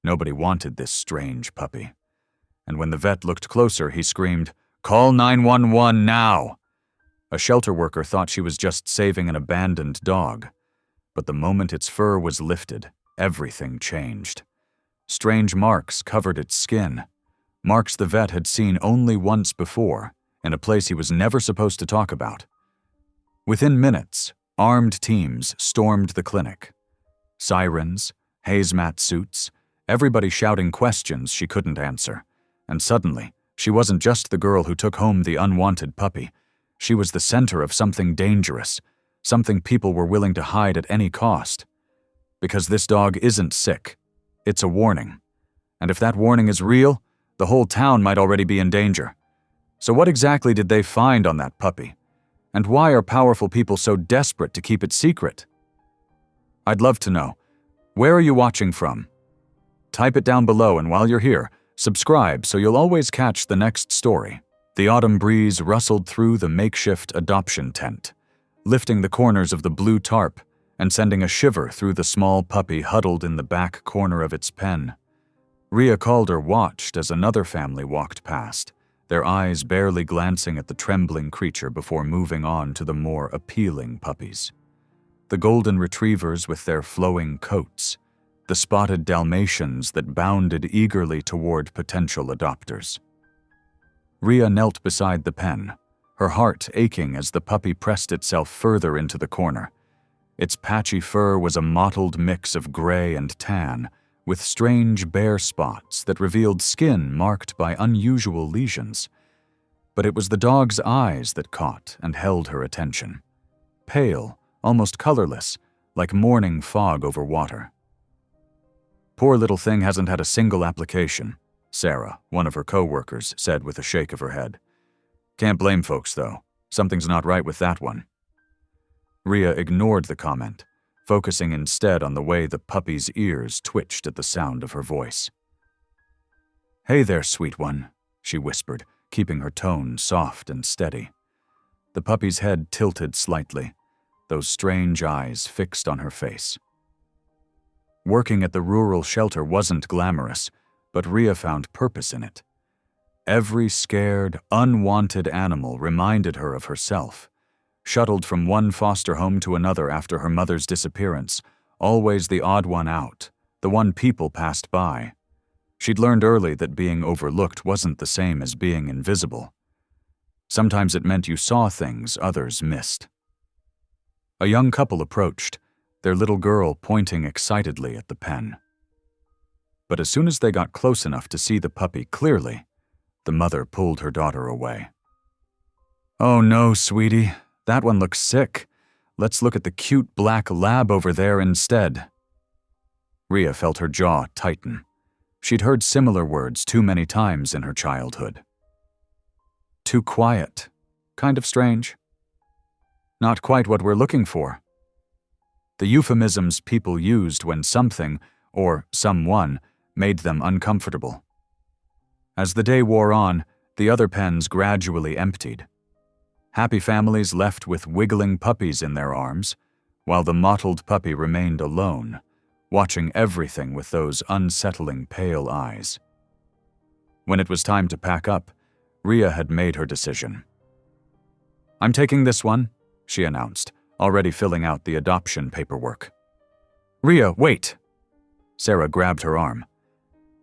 Nobody wanted this strange puppy. And when the vet looked closer, he screamed, "Call 911 now!" A shelter worker thought she was just saving an abandoned dog. But the moment its fur was lifted, everything changed. Strange marks covered its skin, marks the vet had seen only once before, in a place he was never supposed to talk about. Within minutes, armed teams stormed the clinic. Sirens, hazmat suits, everybody shouting questions she couldn't answer. And suddenly, she wasn't just the girl who took home the unwanted puppy. She was the center of something dangerous, something people were willing to hide at any cost. Because this dog isn't sick. It's a warning. And if that warning is real, the whole town might already be in danger. So what exactly did they find on that puppy? And why are powerful people so desperate to keep it secret? I'd love to know. Where are you watching from? Type it down below, and while you're here, subscribe so you'll always catch the next story. The autumn breeze rustled through the makeshift adoption tent, lifting the corners of the blue tarp and sending a shiver through the small puppy huddled in the back corner of its pen. Rhea Calder watched as another family walked past, their eyes barely glancing at the trembling creature before moving on to the more appealing puppies. The golden retrievers with their flowing coats, the spotted Dalmatians that bounded eagerly toward potential adopters. Rhea knelt beside the pen, her heart aching as the puppy pressed itself further into the corner. Its patchy fur was a mottled mix of gray and tan, with strange bare spots that revealed skin marked by unusual lesions. But it was the dog's eyes that caught and held her attention. Pale, almost colorless, like morning fog over water. "Poor little thing hasn't had a single application," Sarah, one of her co-workers, said with a shake of her head. "Can't blame folks, though. Something's not right with that one." Rhea ignored the comment, focusing instead on the way the puppy's ears twitched at the sound of her voice. "Hey there, sweet one," she whispered, keeping her tone soft and steady. The puppy's head tilted slightly, those strange eyes fixed on her face. Working at the rural shelter wasn't glamorous, but Rhea found purpose in it. Every scared, unwanted animal reminded her of herself. Shuttled from one foster home to another after her mother's disappearance, always the odd one out, the one people passed by. She'd learned early that being overlooked wasn't the same as being invisible. Sometimes it meant you saw things others missed. A young couple approached, their little girl pointing excitedly at the pen. But as soon as they got close enough to see the puppy clearly, the mother pulled her daughter away. "Oh no, sweetie. That one looks sick. Let's look at the cute black lab over there instead." Rhea felt her jaw tighten. She'd heard similar words too many times in her childhood. Too quiet. Kind of strange. Not quite what we're looking for. The euphemisms people used when something, or someone, made them uncomfortable. As the day wore on, the other pens gradually emptied. Happy families left with wiggling puppies in their arms, while the mottled puppy remained alone, watching everything with those unsettling pale eyes. When it was time to pack up, Rhea had made her decision. "I'm taking this one," she announced, already filling out the adoption paperwork. "Rhea, wait!" Sarah grabbed her arm.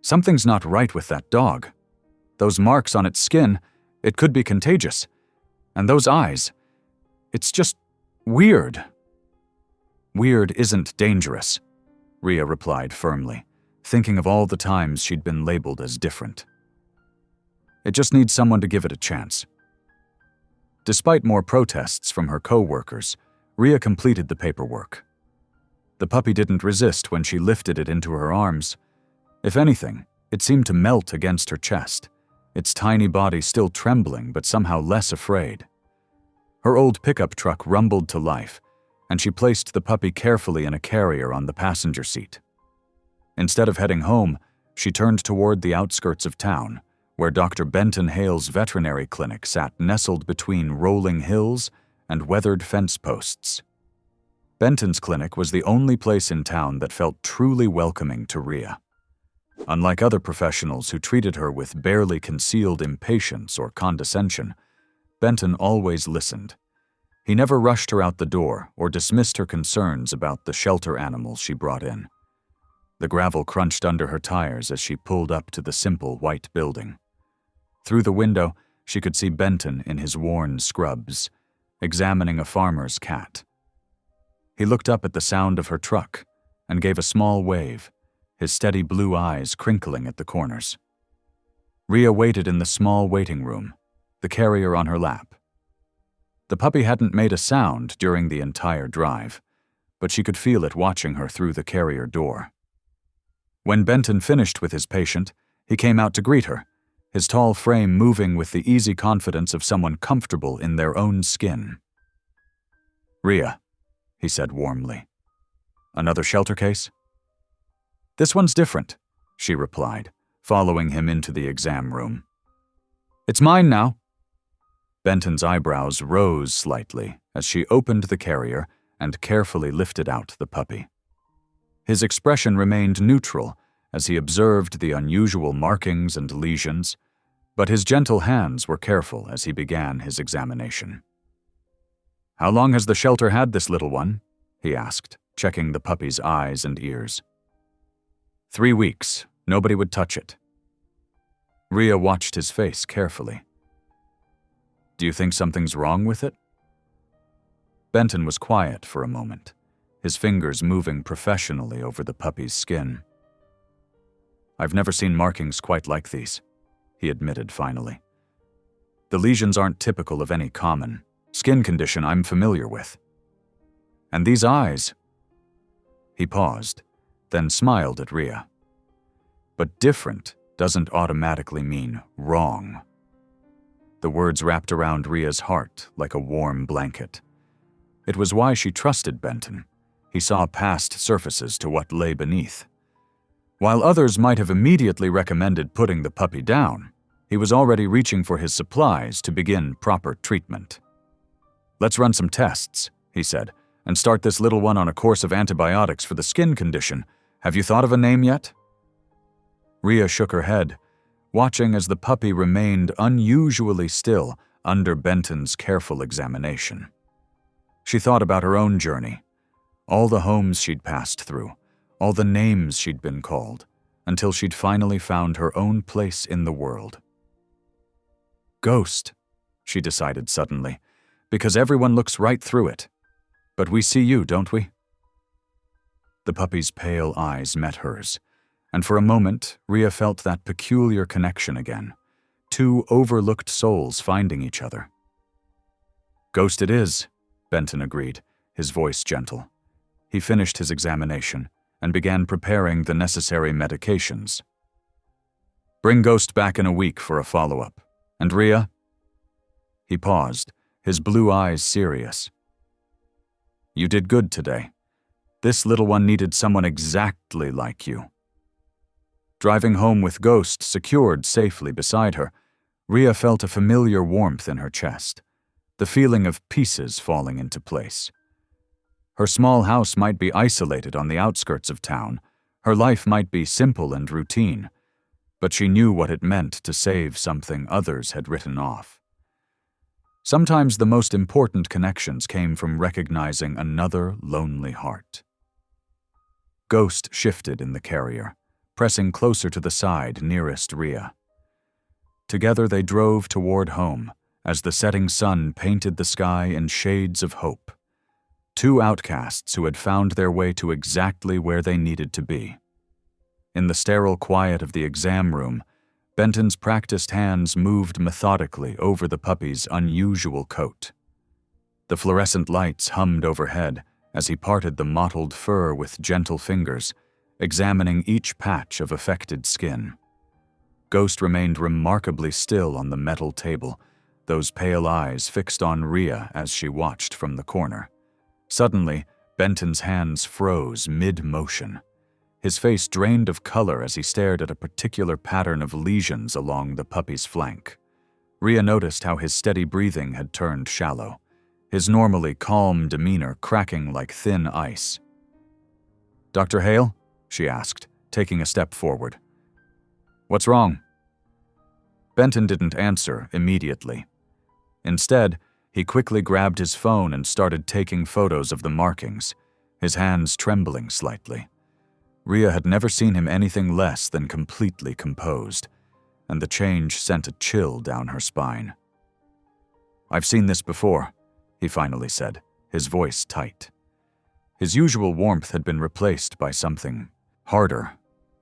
"Something's not right with that dog. Those marks on its skin, it could be contagious. And those eyes, it's just weird." "Weird isn't dangerous," Rhea replied firmly, thinking of all the times she'd been labeled as different. "It just needs someone to give it a chance." Despite more protests from her co-workers, Rhea completed the paperwork. The puppy didn't resist when she lifted it into her arms. If anything, it seemed to melt against her chest, its tiny body still trembling but somehow less afraid. Her old pickup truck rumbled to life, and she placed the puppy carefully in a carrier on the passenger seat. Instead of heading home, she turned toward the outskirts of town, where Dr. Benton Hale's veterinary clinic sat nestled between rolling hills and weathered fence posts. Benton's clinic was the only place in town that felt truly welcoming to Rhea. Unlike other professionals who treated her with barely concealed impatience or condescension, Benton always listened. He never rushed her out the door or dismissed her concerns about the shelter animals she brought in. The gravel crunched under her tires as she pulled up to the simple white building. Through the window, she could see Benton in his worn scrubs, examining a farmer's cat. He looked up at the sound of her truck and gave a small wave, his steady blue eyes crinkling at the corners. Rhea waited in the small waiting room, the carrier on her lap. The puppy hadn't made a sound during the entire drive, but she could feel it watching her through the carrier door. When Benton finished with his patient, he came out to greet her, his tall frame moving with the easy confidence of someone comfortable in their own skin. "Rhea," he said warmly. "Another shelter case?" "This one's different," she replied, following him into the exam room. "It's mine now." Benton's eyebrows rose slightly as she opened the carrier and carefully lifted out the puppy. His expression remained neutral as he observed the unusual markings and lesions, but his gentle hands were careful as he began his examination. "How long has the shelter had this little one?" he asked, checking the puppy's eyes and ears. 3 weeks. Nobody would touch it." Rhea watched his face carefully. "Do you think something's wrong with it?" Benton was quiet for a moment, his fingers moving professionally over the puppy's skin. "I've never seen markings quite like these," he admitted finally. "The lesions aren't typical of any common skin condition I'm familiar with. And these eyes—" He paused, then smiled at Rhea. "But different doesn't automatically mean wrong." The words wrapped around Rhea's heart like a warm blanket. It was why she trusted Benton. He saw past surfaces to what lay beneath. While others might have immediately recommended putting the puppy down, he was already reaching for his supplies to begin proper treatment. "Let's run some tests," he said, "and start this little one on a course of antibiotics for the skin condition. Have you thought of a name yet?" Rhea shook her head, watching as the puppy remained unusually still under Benton's careful examination. She thought about her own journey, all the homes she'd passed through, all the names she'd been called, until she'd finally found her own place in the world. "Ghost," she decided suddenly, "because everyone looks right through it. But we see you, don't we?" The puppy's pale eyes met hers, and for a moment, Rhea felt that peculiar connection again, two overlooked souls finding each other. "Ghost it is," Benton agreed, his voice gentle. He finished his examination and began preparing the necessary medications. "Bring Ghost back in a week for a follow-up. And Rhea?" He paused, his blue eyes serious. "You did good today. This little one needed someone exactly like you." Driving home with Ghost secured safely beside her, Rhea felt a familiar warmth in her chest, the feeling of pieces falling into place. Her small house might be isolated on the outskirts of town, her life might be simple and routine, but she knew what it meant to save something others had written off. Sometimes the most important connections came from recognizing another lonely heart. Ghost shifted in the carrier, pressing closer to the side nearest Rhea. Together they drove toward home as the setting sun painted the sky in shades of hope. Two outcasts who had found their way to exactly where they needed to be. In the sterile quiet of the exam room, Benton's practiced hands moved methodically over the puppy's unusual coat. The fluorescent lights hummed overhead as he parted the mottled fur with gentle fingers, examining each patch of affected skin. Ghost remained remarkably still on the metal table, those pale eyes fixed on Rhea as she watched from the corner. Suddenly, Benton's hands froze mid-motion. His face drained of color as he stared at a particular pattern of lesions along the puppy's flank. Rhea noticed how his steady breathing had turned shallow, his normally calm demeanor cracking like thin ice. "Dr. Hale?" she asked, taking a step forward. What's wrong? Benton didn't answer immediately. Instead, he quickly grabbed his phone and started taking photos of the markings, his hands trembling slightly. Rhea had never seen him anything less than completely composed, and the change sent a chill down her spine. "I've seen this before," he finally said, his voice tight. His usual warmth had been replaced by something harder,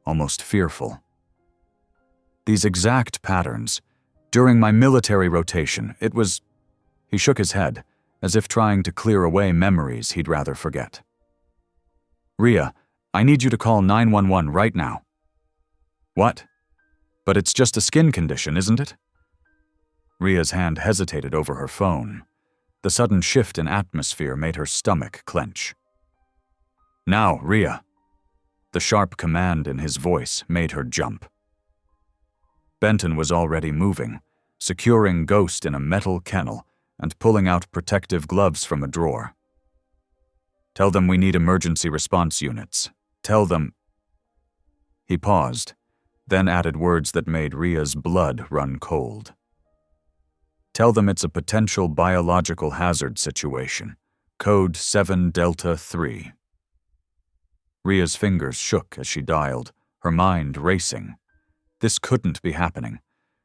almost fearful. "These exact patterns. During my military rotation, it was—" He shook his head, as if trying to clear away memories he'd rather forget. "Rhea, I need you to call 911 right now." "What? But it's just a skin condition, isn't it?" Rhea's hand hesitated over her phone. The sudden shift in atmosphere made her stomach clench. "Now, Rhea." The sharp command in his voice made her jump. Benton was already moving, securing Ghost in a metal kennel and pulling out protective gloves from a drawer. "Tell them we need emergency response units. Tell them—" He paused, then added words that made Rhea's blood run cold. "Tell them it's a potential biological hazard situation. Code 7 Delta 3. Rhea's fingers shook as she dialed, her mind racing. This couldn't be happening.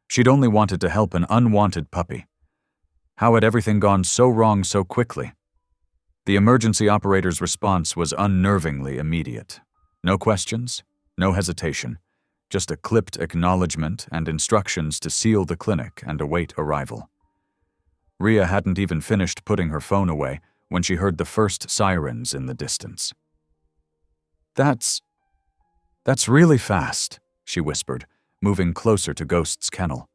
She'd only wanted to help an unwanted puppy. How had everything gone so wrong so quickly? The emergency operator's response was unnervingly immediate. No questions, no hesitation, just a clipped acknowledgement and instructions to seal the clinic and await arrival. Rhea hadn't even finished putting her phone away when she heard the first sirens in the distance. That's really fast," she whispered, moving closer to Ghost's kennel.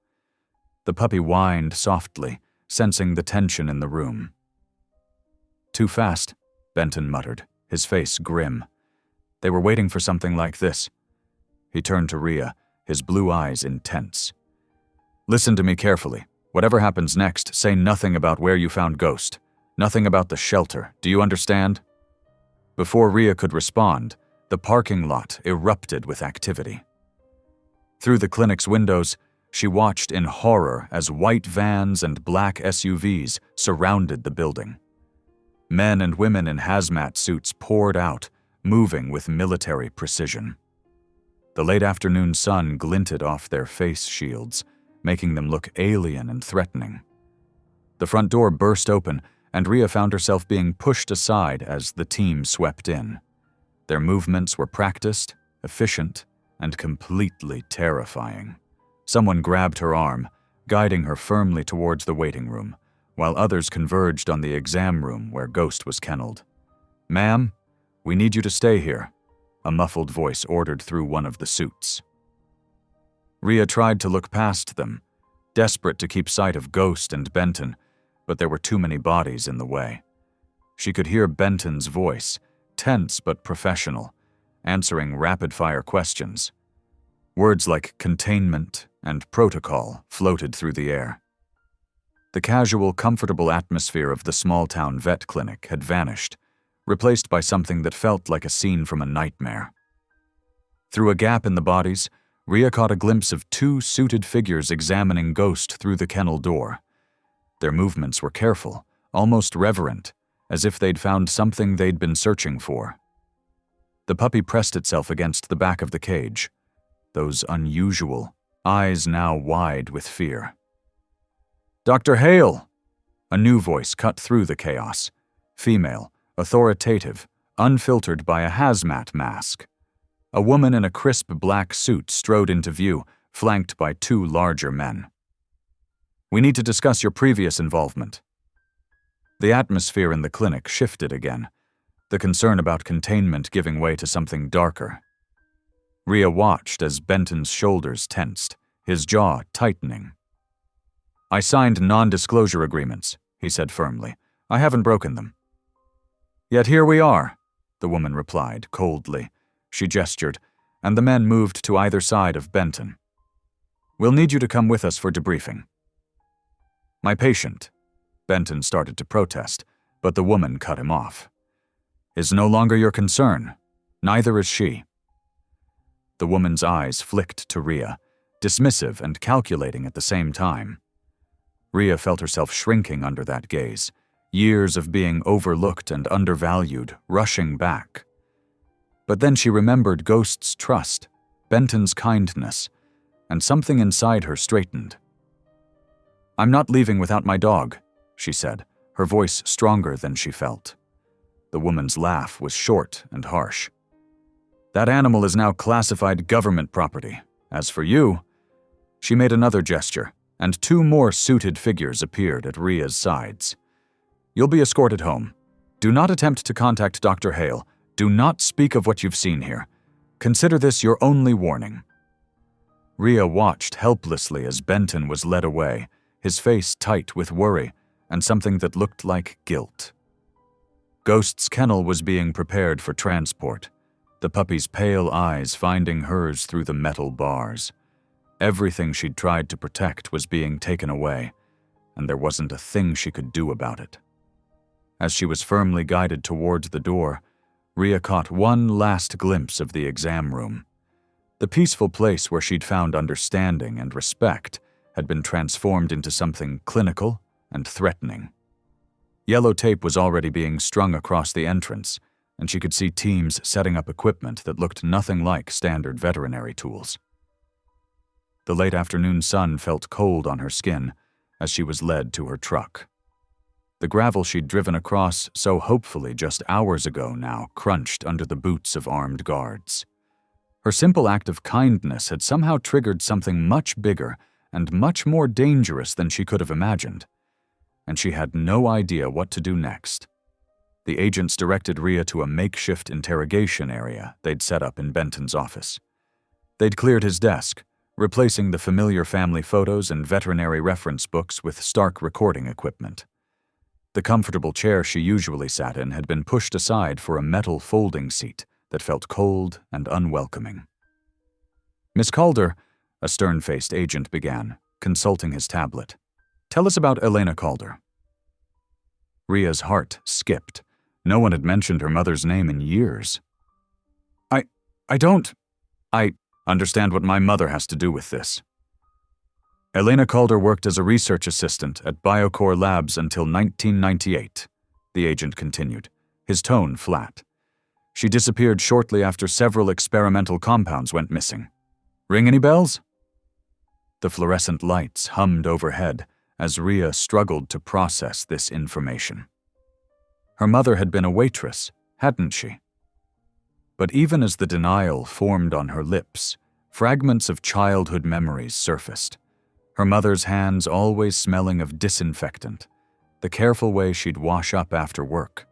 The puppy whined softly, sensing the tension in the room. "Too fast," Benton muttered, his face grim. They were waiting for something like this. He turned to Rhea, his blue eyes intense. "Listen to me carefully. Whatever happens next, say nothing about where you found Ghost. Nothing about the shelter. Do you understand?" Before Rhea could respond, the parking lot erupted with activity. Through the clinic's windows, she watched in horror as white vans and black SUVs surrounded the building. Men and women in hazmat suits poured out, moving with military precision. The late afternoon sun glinted off their face shields, making them look alien and threatening. The front door burst open, and Rhea found herself being pushed aside as the team swept in. Their movements were practiced, efficient, and completely terrifying. Someone grabbed her arm, guiding her firmly towards the waiting room, while others converged on the exam room where Ghost was kenneled. "Ma'am, we need you to stay here," a muffled voice ordered through one of the suits. Rhea tried to look past them, desperate to keep sight of Ghost and Benton, but there were too many bodies in the way. She could hear Benton's voice, tense but professional, answering rapid-fire questions. Words like containment and protocol floated through the air. The casual, comfortable atmosphere of the small-town vet clinic had vanished, replaced by something that felt like a scene from a nightmare. Through a gap in the bodies, Rhea caught a glimpse of two suited figures examining Ghost through the kennel door. Their movements were careful, almost reverent, as if they'd found something they'd been searching for. The puppy pressed itself against the back of the cage, those unusual eyes now wide with fear. "Dr. Hale!" A new voice cut through the chaos. Female, authoritative, unfiltered by a hazmat mask. A woman in a crisp black suit strode into view, flanked by two larger men. "We need to discuss your previous involvement." The atmosphere in the clinic shifted again, the concern about containment giving way to something darker. Rhea watched as Benton's shoulders tensed, his jaw tightening. "I signed non-disclosure agreements," he said firmly. "I haven't broken them." "Yet here we are," the woman replied coldly. She gestured, and the men moved to either side of Benton. "We'll need you to come with us for debriefing." "My patient," Benton started to protest, but the woman cut him off. "Is no longer your concern. Neither is she." The woman's eyes flicked to Rhea, dismissive and calculating at the same time. Rhea felt herself shrinking under that gaze, years of being overlooked and undervalued rushing back. But then she remembered Ghost's trust, Benton's kindness, and something inside her straightened. "I'm not leaving without my dog," she said, her voice stronger than she felt. The woman's laugh was short and harsh. "That animal is now classified government property. As for you..." She made another gesture, and two more suited figures appeared at Rhea's sides. "You'll be escorted home. Do not attempt to contact Dr. Hale. Do not speak of what you've seen here. Consider this your only warning." Rhea watched helplessly as Benton was led away, his face tight with worry and something that looked like guilt. Ghost's kennel was being prepared for transport, the puppy's pale eyes finding hers through the metal bars. Everything she'd tried to protect was being taken away, and there wasn't a thing she could do about it. As she was firmly guided towards the door, Rhea caught one last glimpse of the exam room. The peaceful place where she'd found understanding and respect had been transformed into something clinical and threatening. Yellow tape was already being strung across the entrance, and she could see teams setting up equipment that looked nothing like standard veterinary tools. The late afternoon sun felt cold on her skin as she was led to her truck. The gravel she'd driven across so hopefully just hours ago now crunched under the boots of armed guards. Her simple act of kindness had somehow triggered something much bigger and much more dangerous than she could have imagined, and she had no idea what to do next. The agents directed Rhea to a makeshift interrogation area they'd set up in Benton's office. They'd cleared his desk, replacing the familiar family photos and veterinary reference books with stark recording equipment. The comfortable chair she usually sat in had been pushed aside for a metal folding seat that felt cold and unwelcoming. "Miss Calder," a stern-faced agent began, consulting his tablet. "Tell us about Elena Calder." Rhea's heart skipped. No one had mentioned her mother's name in years. I understand what my mother has to do with this." Elena Calder worked as a research assistant at Biocore Labs until 1998, the agent continued, his tone flat. "She disappeared shortly after several experimental compounds went missing. Ring any bells?" The fluorescent lights hummed overhead as Rhea struggled to process this information. Her mother had been a waitress, hadn't she? But even as the denial formed on her lips, fragments of childhood memories surfaced. Her mother's hands always smelling of disinfectant, the careful way she'd wash up after work,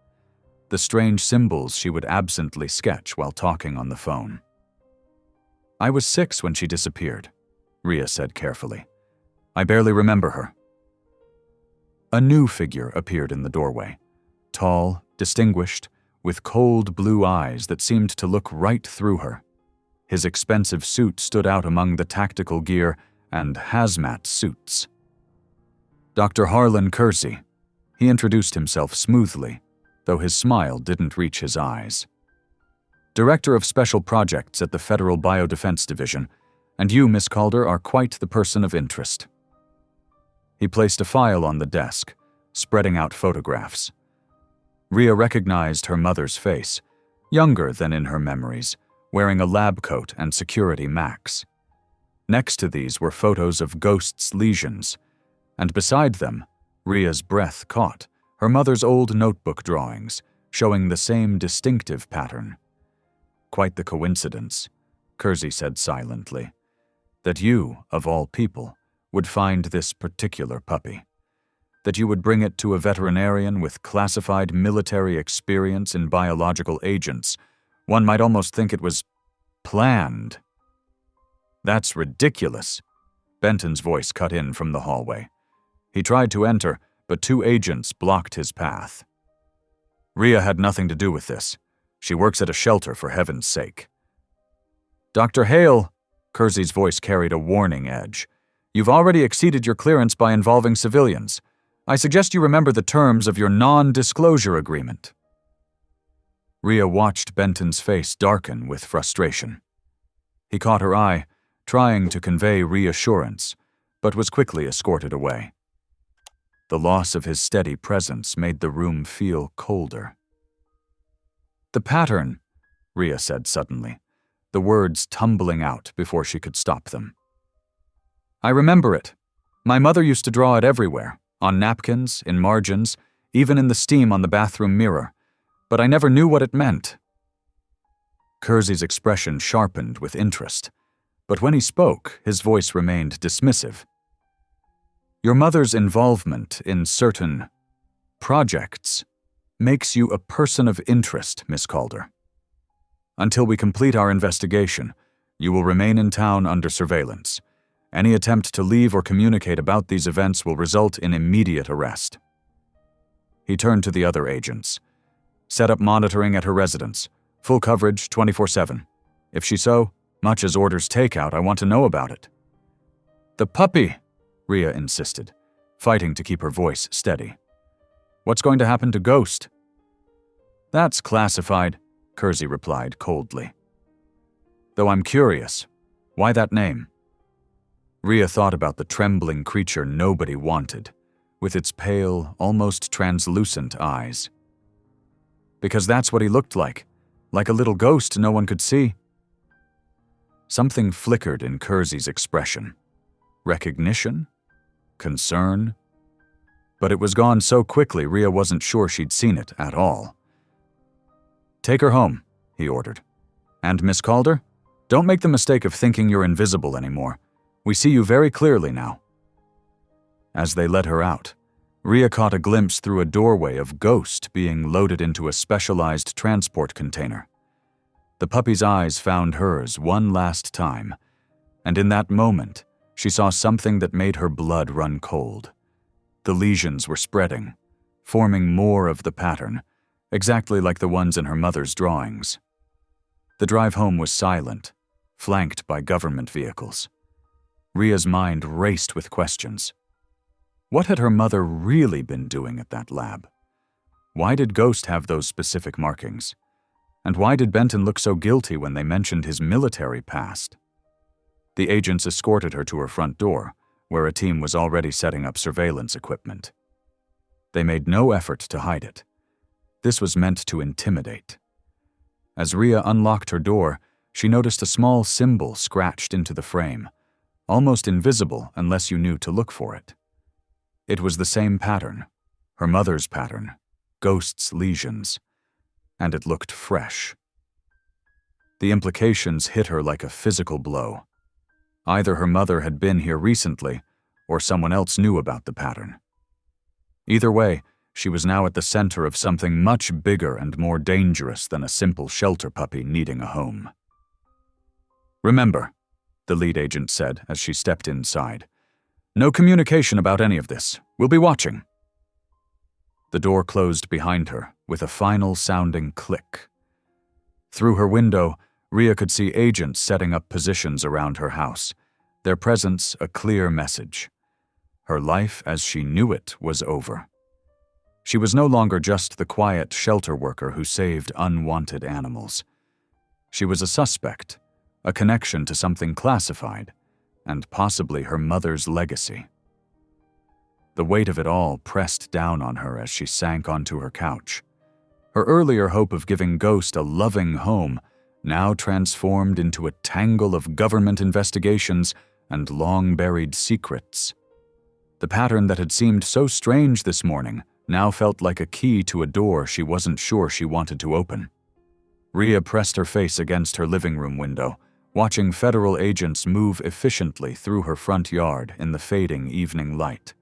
the strange symbols she would absently sketch while talking on the phone. "I was 6 when she disappeared," Rhea said carefully. "I barely remember her." A new figure appeared in the doorway, tall, distinguished, with cold blue eyes that seemed to look right through her. His expensive suit stood out among the tactical gear and hazmat suits. "Dr. Harlan Kersey." He introduced himself smoothly, though his smile didn't reach his eyes. "Director of Special Projects at the Federal Biodefense Division, and you, Miss Calder, are quite the person of interest." He placed a file on the desk, spreading out photographs. Rhea recognized her mother's face, younger than in her memories, wearing a lab coat and security max. Next to these were photos of Ghost's lesions, and beside them, Rhea's breath caught, her mother's old notebook drawings, showing the same distinctive pattern. "Quite the coincidence," Kersey said silently, "that you, of all people, would find this particular puppy. That you would bring it to a veterinarian with classified military experience in biological agents. One might almost think it was planned." "That's ridiculous," Benton's voice cut in from the hallway. He tried to enter, but 2 agents blocked his path. "Rhea had nothing to do with this. She works at a shelter, for heaven's sake." "Dr. Hale," Kersey's voice carried a warning edge, "you've already exceeded your clearance by involving civilians. I suggest you remember the terms of your non-disclosure agreement." Rhea watched Benton's face darken with frustration. He caught her eye, trying to convey reassurance, but was quickly escorted away. The loss of his steady presence made the room feel colder. "The pattern," Rhea said suddenly, the words tumbling out before she could stop them. "I remember it. My mother used to draw it everywhere, on napkins, in margins, even in the steam on the bathroom mirror, but I never knew what it meant." Kersey's expression sharpened with interest, but when he spoke, his voice remained dismissive. "Your mother's involvement in certain projects makes you a person of interest, Miss Calder. Until we complete our investigation, you will remain in town under surveillance. Any attempt to leave or communicate about these events will result in immediate arrest." He turned to the other agents. "Set up monitoring at her residence. Full coverage 24/7. If she's so much as orders takeout, I want to know about it." "The puppy," Rhea insisted, fighting to keep her voice steady. "What's going to happen to Ghost?" "That's classified," Kersey replied coldly. "Though I'm curious, why that name?" Rhea thought about the trembling creature nobody wanted, with its pale, almost translucent eyes. "Because that's what he looked like a little ghost no one could see." Something flickered in Kersey's expression. Recognition? Concern? But it was gone so quickly Rhea wasn't sure she'd seen it at all. "Take her home," he ordered. "And Miss Calder, don't make the mistake of thinking you're invisible anymore. We see you very clearly now." As they led her out, Rhea caught a glimpse through a doorway of Ghost being loaded into a specialized transport container. The puppy's eyes found hers one last time, and in that moment, she saw something that made her blood run cold. The lesions were spreading, forming more of the pattern, exactly like the ones in her mother's drawings. The drive home was silent, flanked by government vehicles. Rhea's mind raced with questions. What had her mother really been doing at that lab? Why did Ghost have those specific markings? And why did Benton look so guilty when they mentioned his military past? The agents escorted her to her front door, where a team was already setting up surveillance equipment. They made no effort to hide it. This was meant to intimidate. As Rhea unlocked her door, she noticed a small symbol scratched into the frame, almost invisible unless you knew to look for it. It was the same pattern, her mother's pattern, Ghost's lesions, and it looked fresh. The implications hit her like a physical blow. Either her mother had been here recently, or someone else knew about the pattern. Either way, she was now at the center of something much bigger and more dangerous than a simple shelter puppy needing a home. "Remember," the lead agent said as she stepped inside, "no communication about any of this. We'll be watching." The door closed behind her with a final sounding click. Through her window, Rhea could see agents setting up positions around her house, their presence a clear message. Her life as she knew it was over. She was no longer just the quiet shelter worker who saved unwanted animals. She was a suspect, a connection to something classified, and possibly her mother's legacy. The weight of it all pressed down on her as she sank onto her couch. Her earlier hope of giving Ghost a loving home now transformed into a tangle of government investigations and long-buried secrets. The pattern that had seemed so strange this morning now felt like a key to a door she wasn't sure she wanted to open. Rhea pressed her face against her living room window, watching federal agents move efficiently through her front yard in the fading evening light.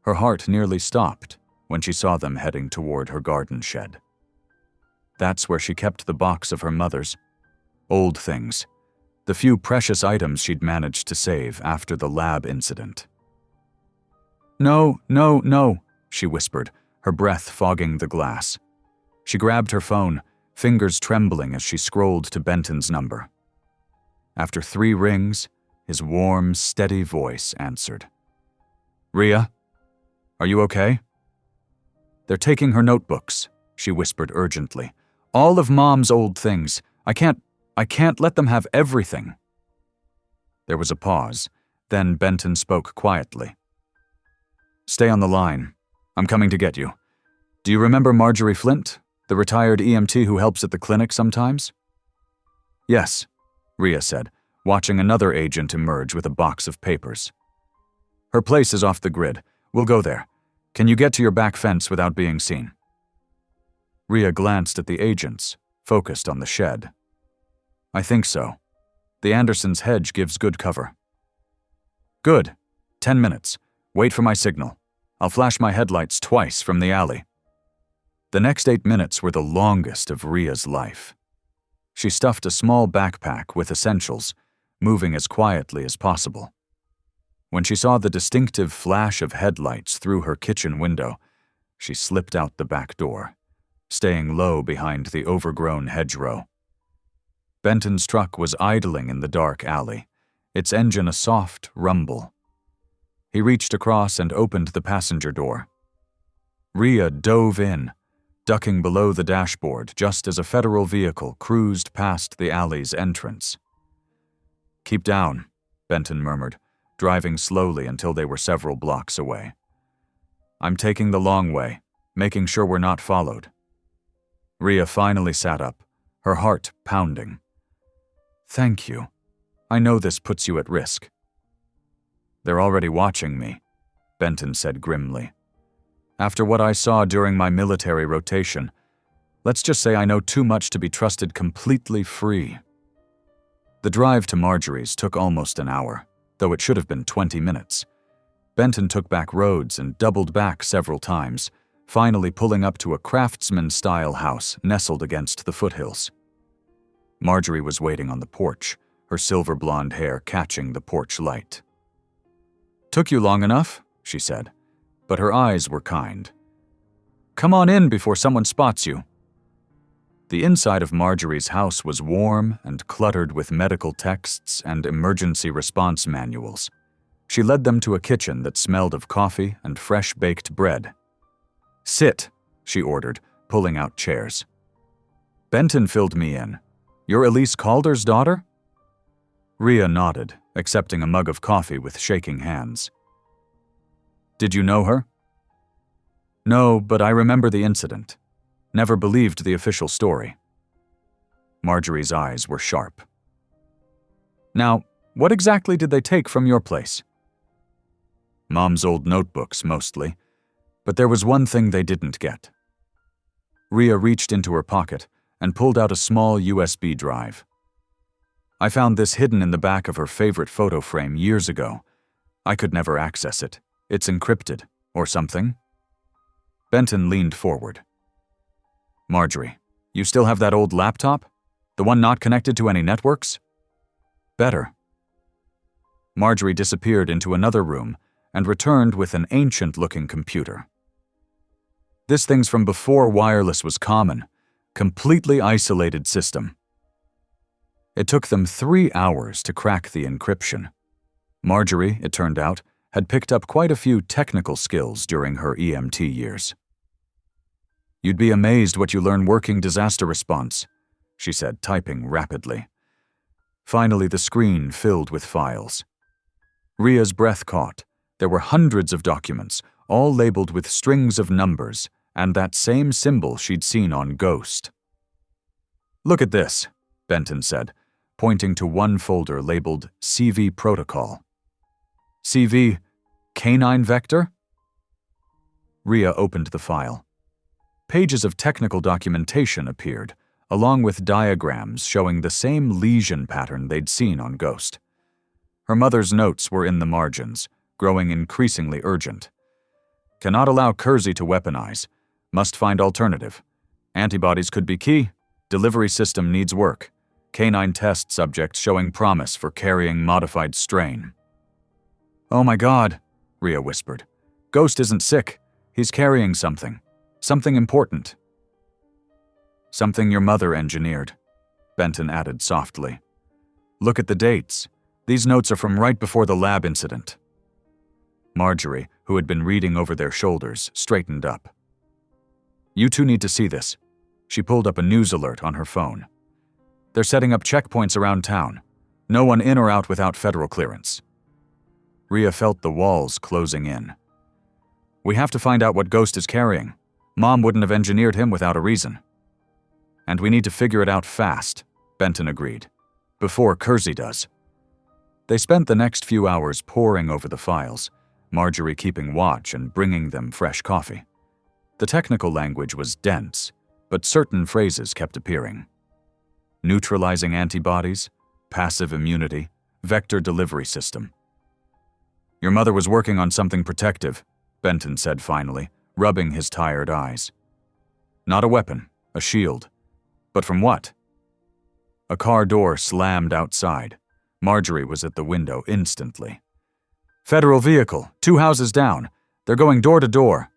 Her heart nearly stopped when she saw them heading toward her garden shed. That's where she kept the box of her mother's old things, the few precious items she'd managed to save after the lab incident. "No, no, no," she whispered, her breath fogging the glass. She grabbed her phone, fingers trembling as she scrolled to Benton's number. After 3 rings, his warm, steady voice answered. "Rhea? Are you okay?" "They're taking her notebooks," she whispered urgently. "All of Mom's old things. I can't let them have everything." There was a pause. Then Benton spoke quietly. "Stay on the line. I'm coming to get you. Do you remember Marjorie Flint, the retired EMT who helps at the clinic sometimes?" "Yes," Rhea said, watching another agent emerge with a box of papers. "Her place is off the grid. We'll go there. Can you get to your back fence without being seen?" Rhea glanced at the agents, focused on the shed. "I think so. The Andersons' hedge gives good cover." "Good. 10 minutes. Wait for my signal. I'll flash my headlights twice from the alley." The next 8 minutes were the longest of Rhea's life. She stuffed a small backpack with essentials, moving as quietly as possible. When she saw the distinctive flash of headlights through her kitchen window, she slipped out the back door, staying low behind the overgrown hedgerow. Benton's truck was idling in the dark alley, its engine a soft rumble. He reached across and opened the passenger door. Rhea dove in, ducking below the dashboard just as a federal vehicle cruised past the alley's entrance. "Keep down," Benton murmured, driving slowly until they were several blocks away. "I'm taking the long way, making sure we're not followed." Rhea finally sat up, her heart pounding. "Thank you. I know this puts you at risk." "They're already watching me," Benton said grimly. "After what I saw during my military rotation, let's just say I know too much to be trusted completely free." The drive to Marjorie's took almost an hour, though it should have been 20 minutes. Benton took back roads and doubled back several times, finally pulling up to a craftsman-style house nestled against the foothills. Marjorie was waiting on the porch, her silver blonde hair catching the porch light. "Took you long enough," she said, but her eyes were kind. "Come on in before someone spots you." The inside of Marjorie's house was warm and cluttered with medical texts and emergency response manuals. She led them to a kitchen that smelled of coffee and fresh-baked bread. "Sit," she ordered, pulling out chairs. "Benton filled me in. You're Elise Calder's daughter?" Rhea nodded, accepting a mug of coffee with shaking hands. "Did you know her?" "No, but I remember the incident. Never believed the official story." Marjorie's eyes were sharp. "Now, what exactly did they take from your place?" "Mom's old notebooks, mostly. But there was one thing they didn't get." Rhea reached into her pocket and pulled out a small USB drive. "I found this hidden in the back of her favorite photo frame years ago. I could never access it. It's encrypted, or something." Benton leaned forward. "Marjorie, you still have that old laptop? The one not connected to any networks?" "Better." Marjorie disappeared into another room and returned with an ancient-looking computer. "This thing's from before wireless was common. Completely isolated system." It took them 3 hours to crack the encryption. Marjorie, it turned out, had picked up quite a few technical skills during her EMT years. "You'd be amazed what you learn working disaster response," she said, typing rapidly. Finally, the screen filled with files. Rhea's breath caught. There were hundreds of documents, all labeled with strings of numbers, and that same symbol she'd seen on Ghost. "Look at this," Benton said, pointing to one folder labeled CV Protocol. "CV, Canine Vector?" Rhea opened the file. Pages of technical documentation appeared, along with diagrams showing the same lesion pattern they'd seen on Ghost. Her mother's notes were in the margins, growing increasingly urgent. "Cannot allow Kersey to weaponize. Must find alternative. Antibodies could be key. Delivery system needs work. Canine test subject showing promise for carrying modified strain." "Oh my God," Rhea whispered. "Ghost isn't sick. He's carrying something. Something important." "Something your mother engineered," Benton added softly. "Look at the dates. These notes are from right before the lab incident." Marjorie, who had been reading over their shoulders, straightened up. "You two need to see this." She pulled up a news alert on her phone. "They're setting up checkpoints around town. No one in or out without federal clearance. Rhea felt the walls closing in. We have to find out what Ghost is carrying. Mom wouldn't have engineered him without a reason. And we need to figure it out fast, Benton agreed. Before Kersey does. They spent the next few hours poring over the files, Marjorie keeping watch and bringing them fresh coffee. The technical language was dense, but certain phrases kept appearing. Neutralizing antibodies, passive immunity, vector delivery system. Your mother was working on something protective, Benton said finally, rubbing his tired eyes. Not a weapon, a shield. But from what? A car door slammed outside. Marjorie was at the window instantly. Federal vehicle, 2 houses down. They're going door to door.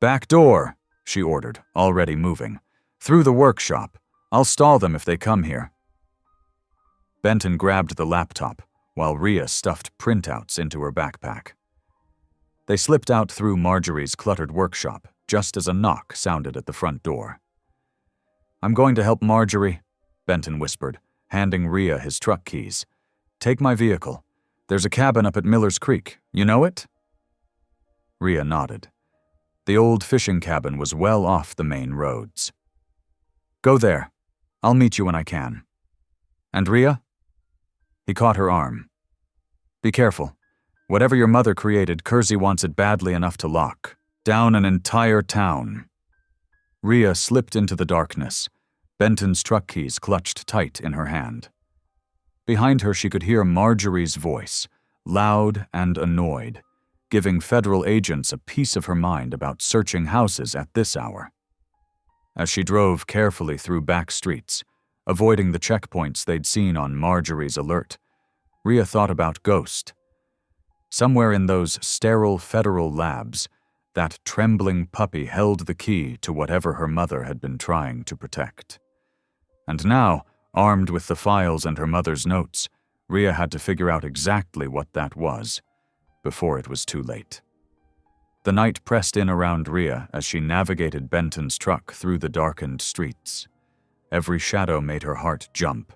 Back door, she ordered, already moving. Through the workshop. I'll stall them if they come here. Benton grabbed the laptop, while Rhea stuffed printouts into her backpack. They slipped out through Marjorie's cluttered workshop, just as a knock sounded at the front door. I'm going to help Marjorie, Benton whispered, handing Rhea his truck keys. Take my vehicle. There's a cabin up at Miller's Creek. You know it? Rhea nodded. The old fishing cabin was well off the main roads. Go there. I'll meet you when I can. And Rhea? He caught her arm. Be careful. Whatever your mother created, Kersey wants it badly enough to lock down an entire town. Rhea slipped into the darkness, Benton's truck keys clutched tight in her hand. Behind her she could hear Marjorie's voice, loud and annoyed, giving federal agents a piece of her mind about searching houses at this hour. As she drove carefully through back streets, avoiding the checkpoints they'd seen on Marjorie's alert, Rhea thought about Ghost. Somewhere in those sterile federal labs, that trembling puppy held the key to whatever her mother had been trying to protect. And now, armed with the files and her mother's notes, Rhea had to figure out exactly what that was, before it was too late. The night pressed in around Rhea as she navigated Benton's truck through the darkened streets. Every shadow made her heart jump,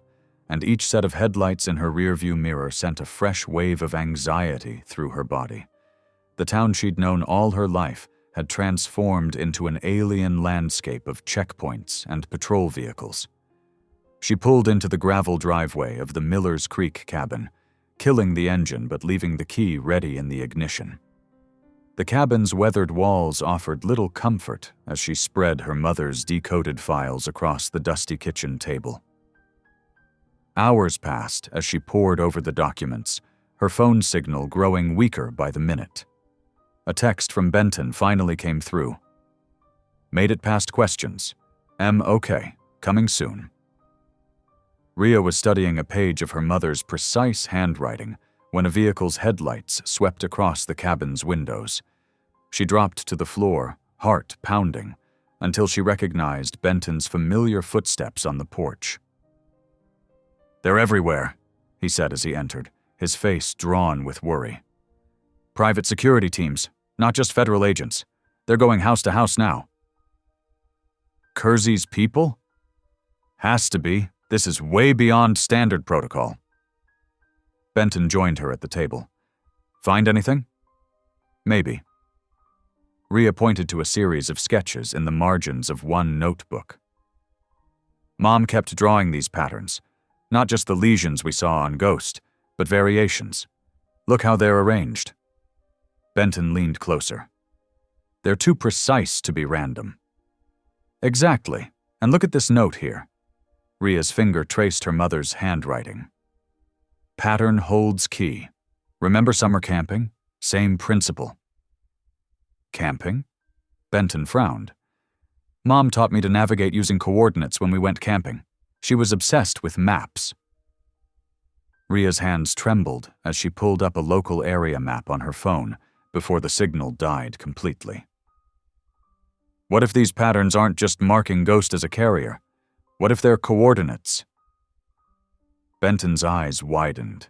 and each set of headlights in her rearview mirror sent a fresh wave of anxiety through her body. The town she'd known all her life had transformed into an alien landscape of checkpoints and patrol vehicles. She pulled into the gravel driveway of the Miller's Creek cabin, killing the engine but leaving the key ready in the ignition. The cabin's weathered walls offered little comfort as she spread her mother's decoded files across the dusty kitchen table. Hours passed as she pored over the documents, her phone signal growing weaker by the minute. A text from Benton finally came through. Made it past questions. Okay, coming soon. Rhea was studying a page of her mother's precise handwriting when a vehicle's headlights swept across the cabin's windows. She dropped to the floor, heart pounding, until she recognized Benton's familiar footsteps on the porch. They're everywhere, he said as he entered, his face drawn with worry. Private security teams, not just federal agents. They're going house to house now. Kersey's people? Has to be. This is way beyond standard protocol. Benton joined her at the table. Find anything? Maybe. Rhea pointed to a series of sketches in the margins of one notebook. Mom kept drawing these patterns, not just the lesions we saw on Ghost, but variations. Look how they're arranged. Benton leaned closer. They're too precise to be random. Exactly. And look at this note here. Rhea's finger traced her mother's handwriting. Pattern holds key. Remember summer camping? Same principle. Camping? Benton frowned. Mom taught me to navigate using coordinates when we went camping. She was obsessed with maps. Rhea's hands trembled as she pulled up a local area map on her phone before the signal died completely. What if these patterns aren't just marking Ghost as a carrier? What if they're coordinates? Benton's eyes widened.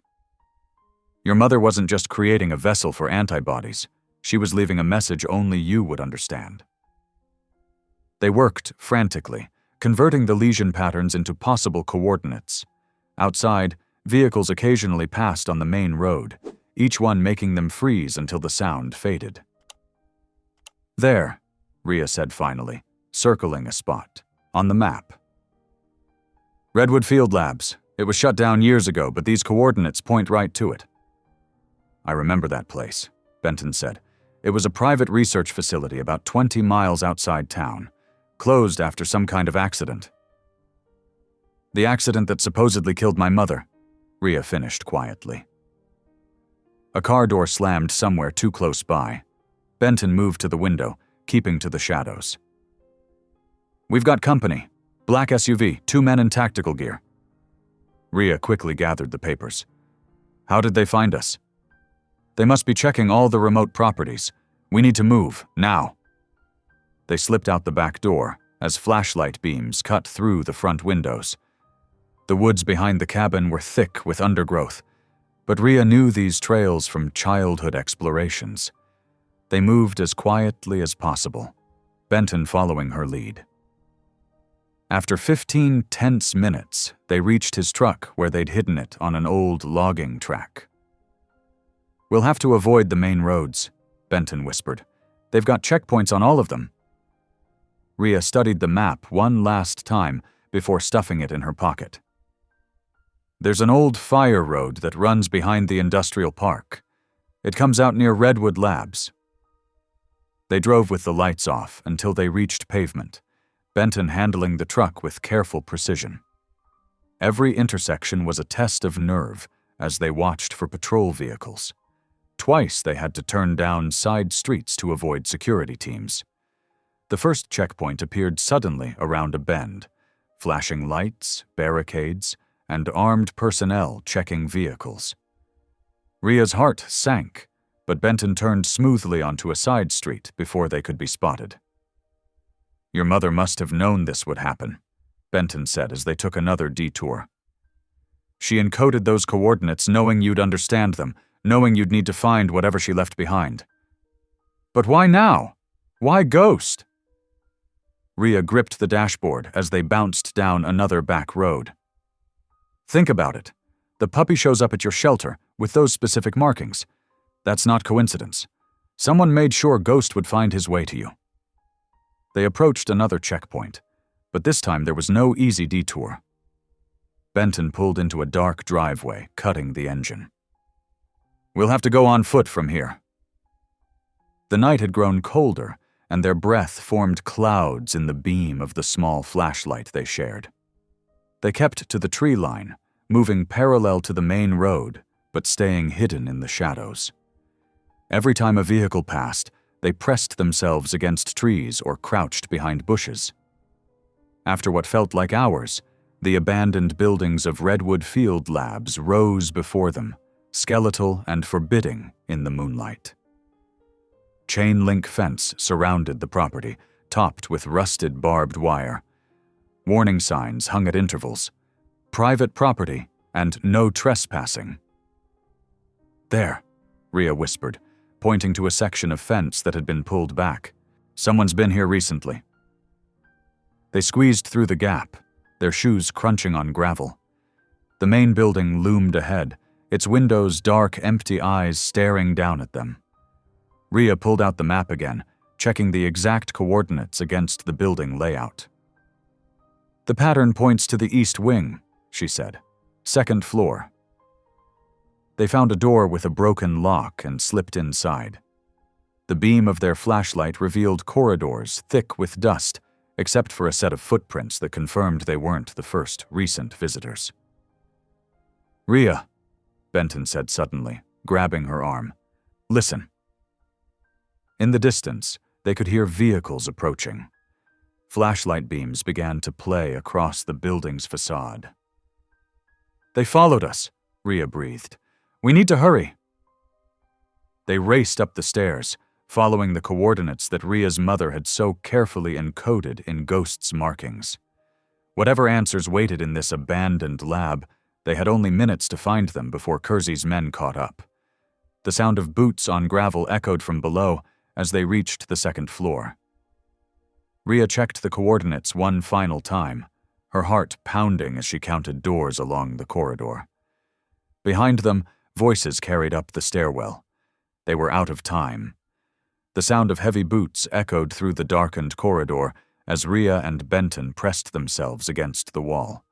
Your mother wasn't just creating a vessel for antibodies. She was leaving a message only you would understand. They worked frantically, converting the lesion patterns into possible coordinates. Outside, Vehicles occasionally passed on the main road, each one making them freeze until the sound faded. "There," Rhea said finally, circling a spot. "On the map. Redwood Field Labs. It was shut down years ago, but these coordinates point right to it." "I remember that place," Benton said. "It was a private research facility about 20 miles outside town, closed after some kind of accident." "The accident that supposedly killed my mother," Rhea finished quietly. A car door slammed somewhere too close by. Benton moved to the window, keeping to the shadows. "We've got company. Black SUV, 2 men in tactical gear." Rhea quickly gathered the papers. "How did they find us?" "They must be checking all the remote properties. We need to move, now." They slipped out the back door as flashlight beams cut through the front windows. The woods behind the cabin were thick with undergrowth, but Rhea knew these trails from childhood explorations. They moved as quietly as possible, Benton following her lead. After 15 tense minutes, they reached his truck where they'd hidden it on an old logging track. "We'll have to avoid the main roads," Benton whispered. "They've got checkpoints on all of them." Rhea studied the map one last time before stuffing it in her pocket. "There's an old fire road that runs behind the industrial park. It comes out near Redwood Labs." They drove with the lights off until they reached pavement, Benton handling the truck with careful precision. Every intersection was a test of nerve as they watched for patrol vehicles. Twice they had to turn down side streets to avoid security teams. The first checkpoint appeared suddenly around a bend, flashing lights, barricades, and armed personnel checking vehicles. Rhea's heart sank, but Benton turned smoothly onto a side street before they could be spotted. "Your mother must have known this would happen," Benton said as they took another detour. "She encoded those coordinates knowing you'd understand them, knowing you'd need to find whatever she left behind." "But why now? Why Ghost?" Rhea gripped the dashboard as they bounced down another back road. "Think about it. The puppy shows up at your shelter with those specific markings. That's not coincidence. Someone made sure Ghost would find his way to you." They approached another checkpoint, but this time there was no easy detour. Benton pulled into a dark driveway, cutting the engine. "We'll have to go on foot from here." The night had grown colder, and their breath formed clouds in the beam of the small flashlight they shared. They kept to the tree line, moving parallel to the main road, but staying hidden in the shadows. Every time a vehicle passed, they pressed themselves against trees or crouched behind bushes. After what felt like hours, the abandoned buildings of Redwood Field Labs rose before them, skeletal and forbidding in the moonlight. Chain-link fence surrounded the property, topped with rusted barbed wire. Warning signs hung at intervals. Private property and no trespassing. "There," Rhea whispered, pointing to a section of fence that had been pulled back. "Someone's been here recently." They squeezed through the gap, their shoes crunching on gravel. The main building loomed ahead, its windows' dark, empty eyes staring down at them. Rhea pulled out the map again, checking the exact coordinates against the building layout. "The pattern points to the east wing," she said. "Second floor." They found a door with a broken lock and slipped inside. The beam of their flashlight revealed corridors thick with dust, except for a set of footprints that confirmed they weren't the first recent visitors. "Rhea," Benton said suddenly, grabbing her arm. "Listen." In the distance, they could hear vehicles approaching. Flashlight beams began to play across the building's facade. "They followed us," Rhea breathed. "We need to hurry." They raced up the stairs, following the coordinates that Rhea's mother had so carefully encoded in Ghost's markings. Whatever answers waited in this abandoned lab, they had only minutes to find them before Kersey's men caught up. The sound of boots on gravel echoed from below as they reached the second floor. Rhea checked the coordinates one final time, her heart pounding as she counted doors along the corridor. Behind them, voices carried up the stairwell. They were out of time. The sound of heavy boots echoed through the darkened corridor as Rhea and Benton pressed themselves against the wall.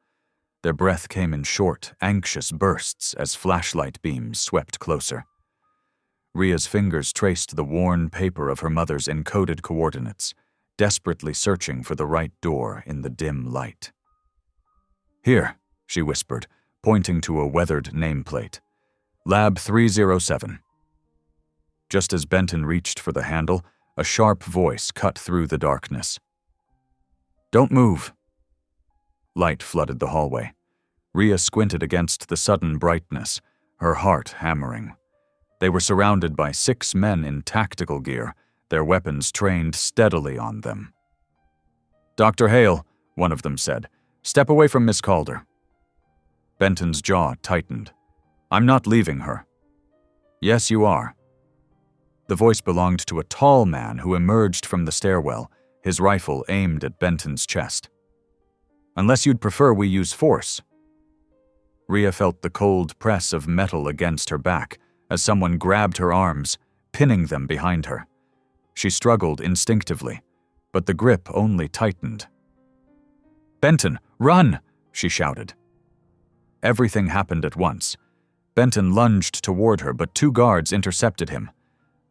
Their breath came in short, anxious bursts as flashlight beams swept closer. Rhea's fingers traced the worn paper of her mother's encoded coordinates, desperately searching for the right door in the dim light. "Here," she whispered, pointing to a weathered nameplate. "Lab 307. Just as Benton reached for the handle, a sharp voice cut through the darkness. "Don't move." Light flooded the hallway. Rhea squinted against the sudden brightness, her heart hammering. They were surrounded by 6 men in tactical gear, their weapons trained steadily on them. "Dr. Hale," one of them said, "step away from Miss Calder." Benton's jaw tightened. "I'm not leaving her." "Yes, you are." The voice belonged to a tall man who emerged from the stairwell, his rifle aimed at Benton's chest. "Unless you'd prefer we use force." Rhea felt the cold press of metal against her back as someone grabbed her arms, pinning them behind her. She struggled instinctively, but the grip only tightened. "Benton, run!" she shouted. Everything happened at once. Benton lunged toward her, but 2 guards intercepted him.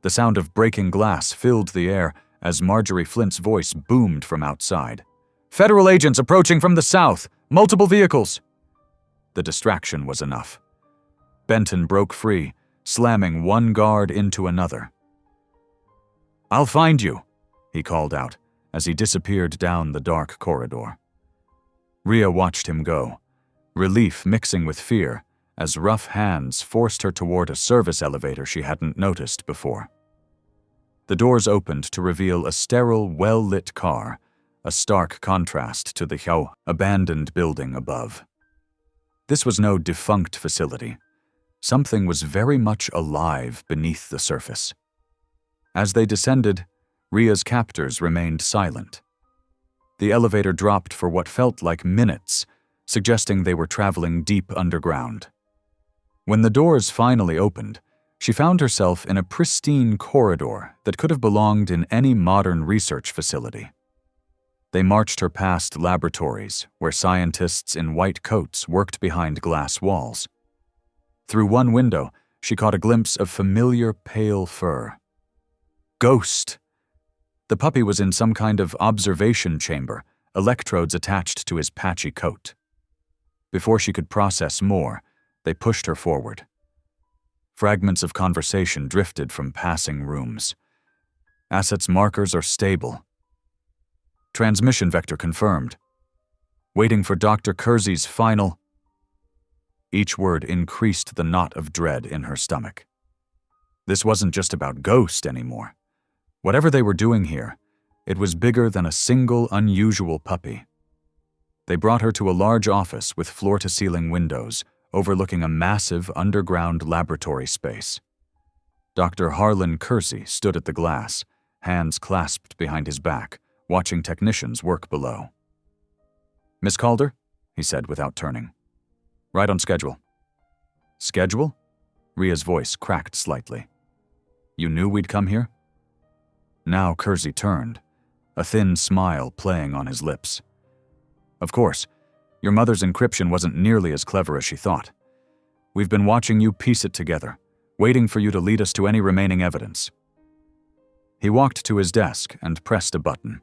The sound of breaking glass filled the air as Marjorie Flint's voice boomed from outside. "Federal agents approaching from the south! Multiple vehicles!" The distraction was enough. Benton broke free, slamming one guard into another. "I'll find you," he called out as he disappeared down the dark corridor. Rhea watched him go, relief mixing with fear as rough hands forced her toward a service elevator she hadn't noticed before. The doors opened to reveal a sterile, well-lit car, a stark contrast to the abandoned building above. This was no defunct facility. Something was very much alive beneath the surface. As they descended, Rhea's captors remained silent. The elevator dropped for what felt like minutes, suggesting they were traveling deep underground. When the doors finally opened, she found herself in a pristine corridor that could have belonged in any modern research facility. They marched her past laboratories where scientists in white coats worked behind glass walls. Through one window, she caught a glimpse of familiar pale fur. Ghost! The puppy was in some kind of observation chamber, electrodes attached to his patchy coat. Before she could process more, they pushed her forward. Fragments of conversation drifted from passing rooms. Assets markers are stable. Transmission vector confirmed. Waiting for Dr. Kersey's final... Each word increased the knot of dread in her stomach. This wasn't just about Ghost anymore. Whatever they were doing here, it was bigger than a single unusual puppy. They brought her to a large office with floor-to-ceiling windows overlooking a massive underground laboratory space. Dr. Harlan Kersey stood at the glass, hands clasped behind his back, watching technicians work below. "Miss Calder?" he said without turning. "Right on schedule." "Schedule?" Rhea's voice cracked slightly. "You knew we'd come here?" Now Kersey turned, a thin smile playing on his lips. "Of course. Your mother's encryption wasn't nearly as clever as she thought. We've been watching you piece it together, waiting for you to lead us to any remaining evidence." He walked to his desk and pressed a button.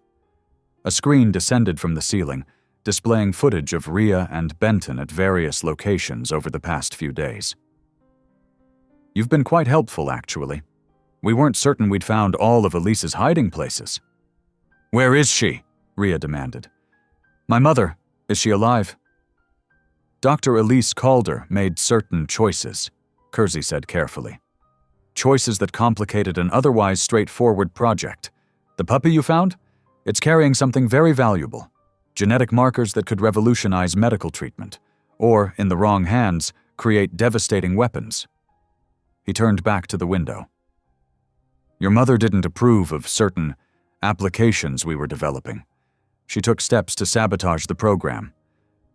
A screen descended from the ceiling, displaying footage of Rhea and Benton at various locations over the past few days. "You've been quite helpful, actually. We weren't certain we'd found all of Elise's hiding places." "Where is she?" Rhea demanded. "My mother. Is she alive?" "Dr. Elise Calder made certain choices," Kersey said carefully. "Choices that complicated an otherwise straightforward project. The puppy you found? It's carrying something very valuable. Genetic markers that could revolutionize medical treatment, or, in the wrong hands, create devastating weapons." He turned back to the window. "Your mother didn't approve of certain applications we were developing. She took steps to sabotage the program.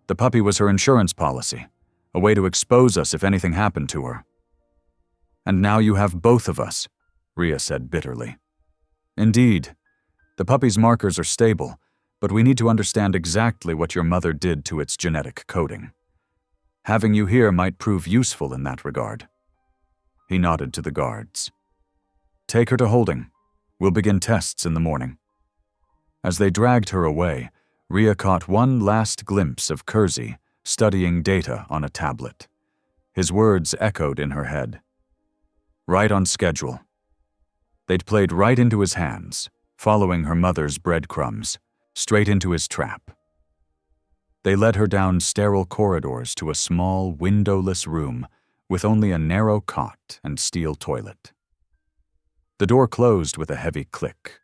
The puppy was her insurance policy. a way to expose us if anything happened to her. And now you have both of us, Rhea said bitterly. Indeed, the puppy's markers are stable, but we need to understand exactly what your mother did to its genetic coding. Having you here might prove useful in that regard. He nodded to the guards. Take her to holding. We'll begin tests in the morning. As they dragged her away, Rhea caught one last glimpse of Kersey studying data on a tablet. His words echoed in her head. Right on schedule. They'd played right into his hands, following her mother's breadcrumbs, straight into his trap. They led her down sterile corridors to a small, windowless room with only a narrow cot and steel toilet. The door closed with a heavy click,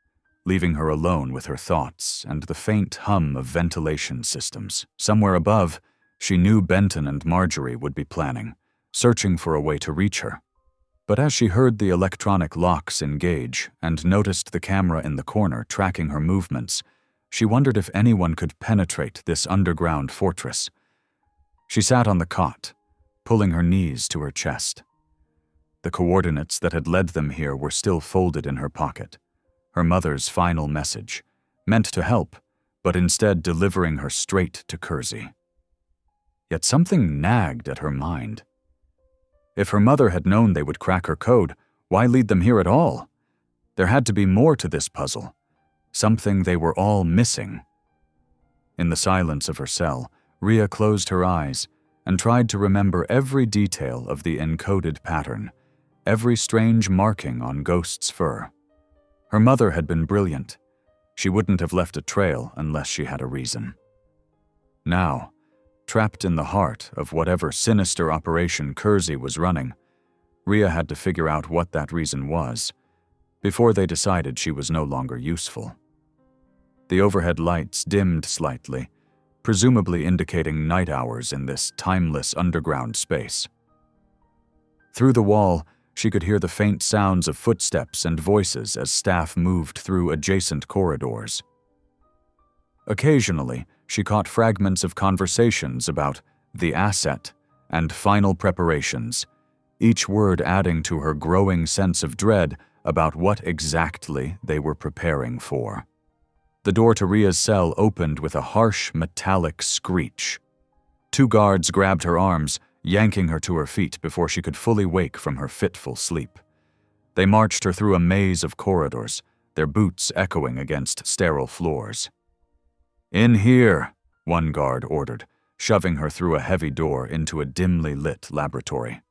leaving her alone with her thoughts and the faint hum of ventilation systems. Somewhere above, she knew Benton and Marjorie would be planning, searching for a way to reach her. But as she heard the electronic locks engage and noticed the camera in the corner tracking her movements, she wondered if anyone could penetrate this underground fortress. She sat on the cot, pulling her knees to her chest. The coordinates that had led them here were still folded in her pocket. Her mother's final message, meant to help, but instead delivering her straight to Kersey. Yet something nagged at her mind. If her mother had known they would crack her code, why lead them here at all? There had to be more to this puzzle, something they were all missing. In the silence of her cell, Rhea closed her eyes and tried to remember every detail of the encoded pattern, every strange marking on Ghost's fur. Her mother had been brilliant. She wouldn't have left a trail unless she had a reason. Now, trapped in the heart of whatever sinister operation Kersey was running, Rhea had to figure out what that reason was before they decided she was no longer useful. The overhead lights dimmed slightly, presumably indicating night hours in this timeless underground space. Through the wall, she could hear the faint sounds of footsteps and voices as staff moved through adjacent corridors. Occasionally, she caught fragments of conversations about the asset and final preparations, each word adding to her growing sense of dread about what exactly they were preparing for. The door to Rhea's cell opened with a harsh, metallic screech. Two guards grabbed her arms, yanking her to her feet before she could fully wake from her fitful sleep. They marched her through a maze of corridors, their boots echoing against sterile floors. "In here," one guard ordered, shoving her through a heavy door into a dimly lit laboratory.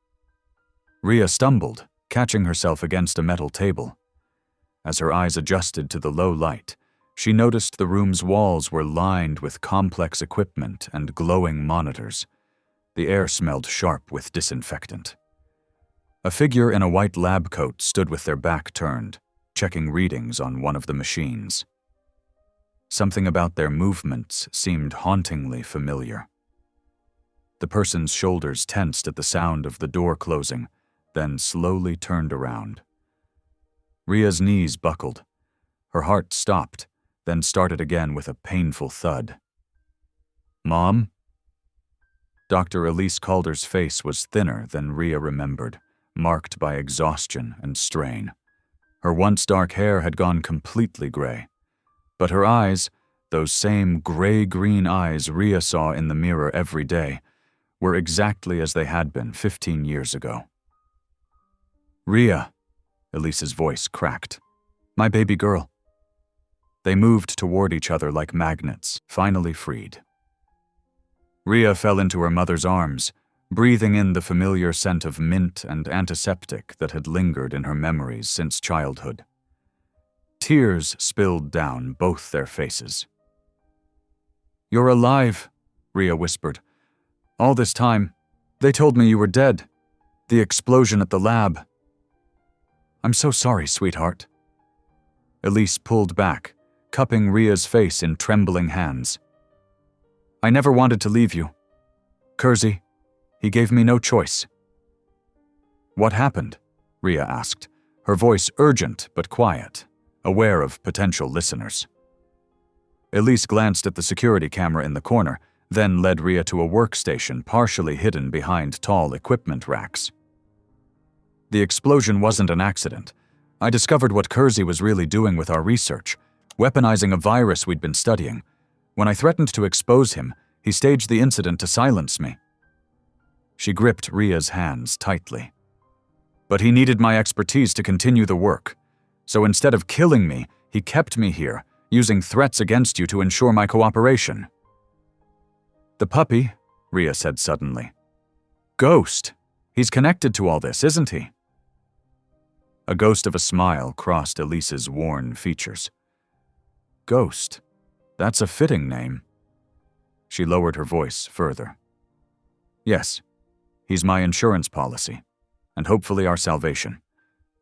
Rhea stumbled, catching herself against a metal table. As her eyes adjusted to the low light, she noticed the room's walls were lined with complex equipment and glowing monitors. The air smelled sharp with disinfectant. A figure in a white lab coat stood with their back turned, checking readings on one of the machines. Something about their movements seemed hauntingly familiar. The person's shoulders tensed at the sound of the door closing, then slowly turned around. Rhea's knees buckled. Her heart stopped, then started again with a painful thud. "Mom?" Dr. Elise Calder's face was thinner than Rhea remembered, marked by exhaustion and strain. Her once dark hair had gone completely gray. But her eyes, those same gray-green eyes Rhea saw in the mirror every day, were exactly as they had been 15 years ago. "Rhea," Elise's voice cracked. "My baby girl." They moved toward each other like magnets, finally freed. Rhea fell into her mother's arms, breathing in the familiar scent of mint and antiseptic that had lingered in her memories since childhood. Tears spilled down both their faces. "You're alive," Rhea whispered. "All this time, they told me you were dead. The explosion at the lab." "I'm so sorry, sweetheart." Elise pulled back, cupping Rhea's face in trembling hands. "I never wanted to leave you. Kersey, he gave me no choice." "What happened?" Rhea asked, her voice urgent but quiet, aware of potential listeners. Elise glanced at the security camera in the corner, then led Rhea to a workstation partially hidden behind tall equipment racks. The explosion wasn't an accident. I discovered what Kersey was really doing with our research, weaponizing a virus we'd been studying. When I threatened to expose him, he staged the incident to silence me. She gripped Rhea's hands tightly. But he needed my expertise to continue the work. So instead of killing me, he kept me here, using threats against you to ensure my cooperation. The puppy, Rhea said suddenly. Ghost. He's connected to all this, isn't he? A ghost of a smile crossed Elise's worn features. Ghost. That's a fitting name. She lowered her voice further. Yes, he's my insurance policy, and hopefully our salvation.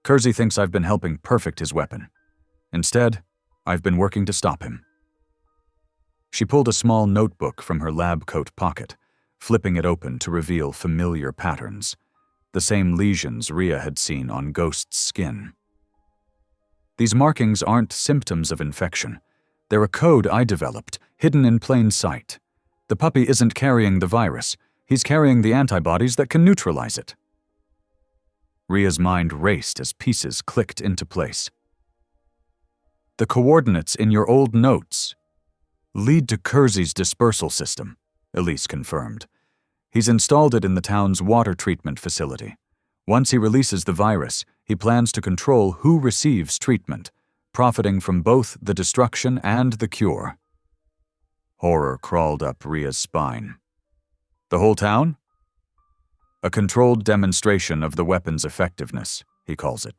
Kersey thinks I've been helping perfect his weapon. Instead, I've been working to stop him. She pulled a small notebook from her lab coat pocket, flipping it open to reveal familiar patterns, the same lesions Rhea had seen on Ghost's skin. These markings aren't symptoms of infection. They're a code I developed, hidden in plain sight. The puppy isn't carrying the virus. He's carrying the antibodies that can neutralize it. Rhea's mind raced as pieces clicked into place. The coordinates in your old notes lead to Kersey's dispersal system, Elise confirmed. He's installed it in the town's water treatment facility. Once he releases the virus, he plans to control who receives treatment, profiting from both the destruction and the cure. Horror crawled up Rhea's spine. The whole town? A controlled demonstration of the weapon's effectiveness, he calls it.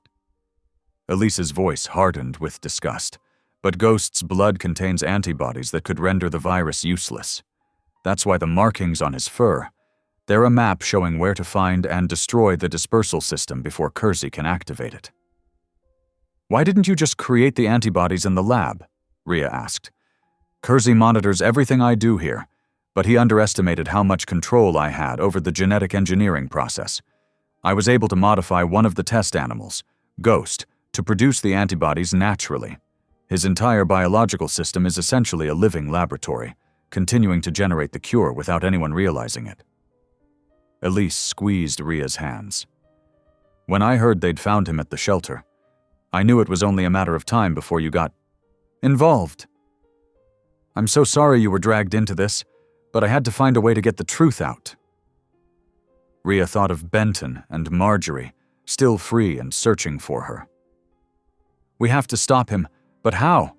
Elise's voice hardened with disgust, but Ghost's blood contains antibodies that could render the virus useless. That's why the markings on his fur, they're a map showing where to find and destroy the dispersal system before Kersey can activate it. Why didn't you just create the antibodies in the lab? Rhea asked. Kersey monitors everything I do here, but he underestimated how much control I had over the genetic engineering process. I was able to modify one of the test animals, Ghost, to produce the antibodies naturally. His entire biological system is essentially a living laboratory, continuing to generate the cure without anyone realizing it. Elise squeezed Rhea's hands. When I heard they'd found him at the shelter, I knew it was only a matter of time before you got involved. I'm so sorry you were dragged into this, but I had to find a way to get the truth out. Rhea thought of Benton and Marjorie, still free and searching for her. We have to stop him, but how?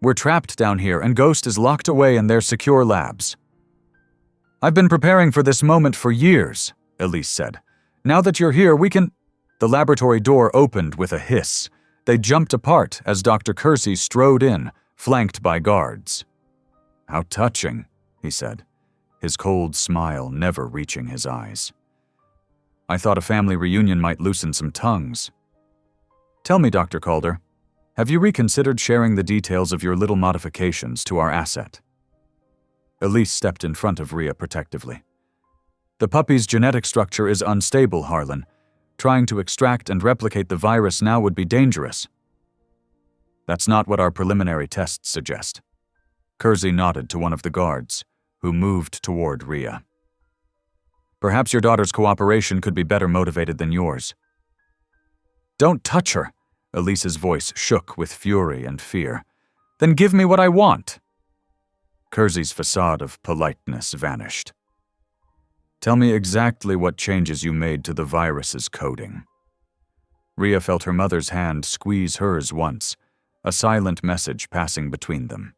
We're trapped down here and Ghost is locked away in their secure labs. I've been preparing for this moment for years, Elise said. Now that you're here, we can… The laboratory door opened with a hiss. They jumped apart as Dr. Kersey strode in, flanked by guards. How touching, he said, his cold smile never reaching his eyes. I thought a family reunion might loosen some tongues. Tell me, Dr. Calder, have you reconsidered sharing the details of your little modifications to our asset? Elise stepped in front of Rhea protectively. The puppy's genetic structure is unstable, Harlan. Trying to extract and replicate the virus now would be dangerous. That's not what our preliminary tests suggest. Kersey nodded to one of the guards, who moved toward Rhea. Perhaps your daughter's cooperation could be better motivated than yours. Don't touch her, Elise's voice shook with fury and fear. Then give me what I want. Kersey's facade of politeness vanished. Tell me exactly what changes you made to the virus's coding. Rhea felt her mother's hand squeeze hers once, a silent message passing between them.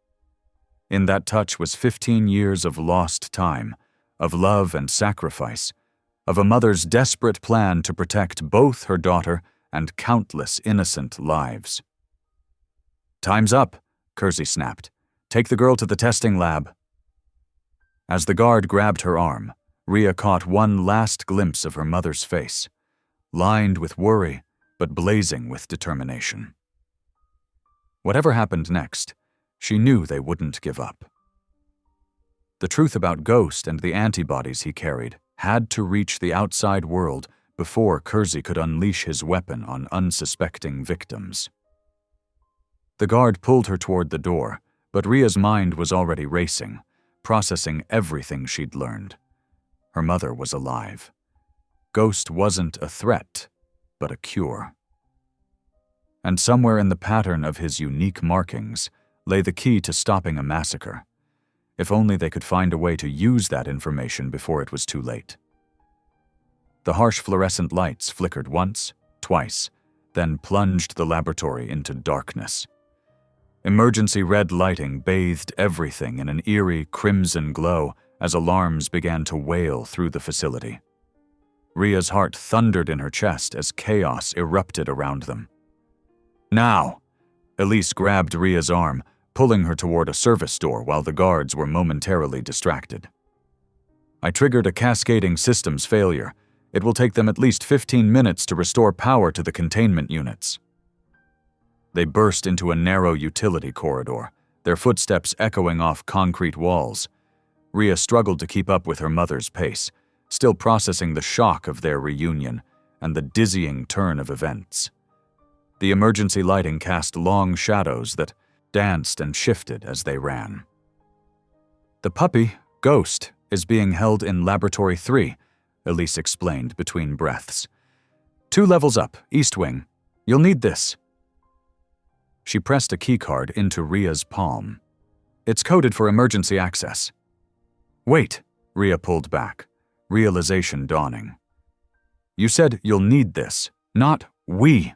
In that touch was 15 years of lost time, of love and sacrifice, of a mother's desperate plan to protect both her daughter and countless innocent lives. Time's up, Kersey snapped. Take the girl to the testing lab. As the guard grabbed her arm, Rhea caught one last glimpse of her mother's face, lined with worry but blazing with determination. Whatever happened next, she knew they wouldn't give up. The truth about Ghost and the antibodies he carried had to reach the outside world before Kersey could unleash his weapon on unsuspecting victims. The guard pulled her toward the door, but Rhea's mind was already racing, processing everything she'd learned. Her mother was alive. Ghost wasn't a threat, but a cure. And somewhere in the pattern of his unique markings lay the key to stopping a massacre. If only they could find a way to use that information before it was too late. The harsh fluorescent lights flickered once, twice, then plunged the laboratory into darkness. Emergency red lighting bathed everything in an eerie crimson glow as alarms began to wail through the facility. Ria's heart thundered in her chest as chaos erupted around them. Now! Elise grabbed Ria's arm, pulling her toward a service door while the guards were momentarily distracted. I triggered a cascading systems failure. It will take them at least 15 minutes to restore power to the containment units. They burst into a narrow utility corridor, their footsteps echoing off concrete walls. Ria struggled to keep up with her mother's pace, still processing the shock of their reunion and the dizzying turn of events. The emergency lighting cast long shadows that danced and shifted as they ran. The puppy, Ghost, is being held in Laboratory 3, Elise explained between breaths. 2 levels up, East Wing. You'll need this. She pressed a keycard into Ria's palm. It's coded for emergency access. Wait, Ria pulled back, realization dawning. You said you'll need this, not we.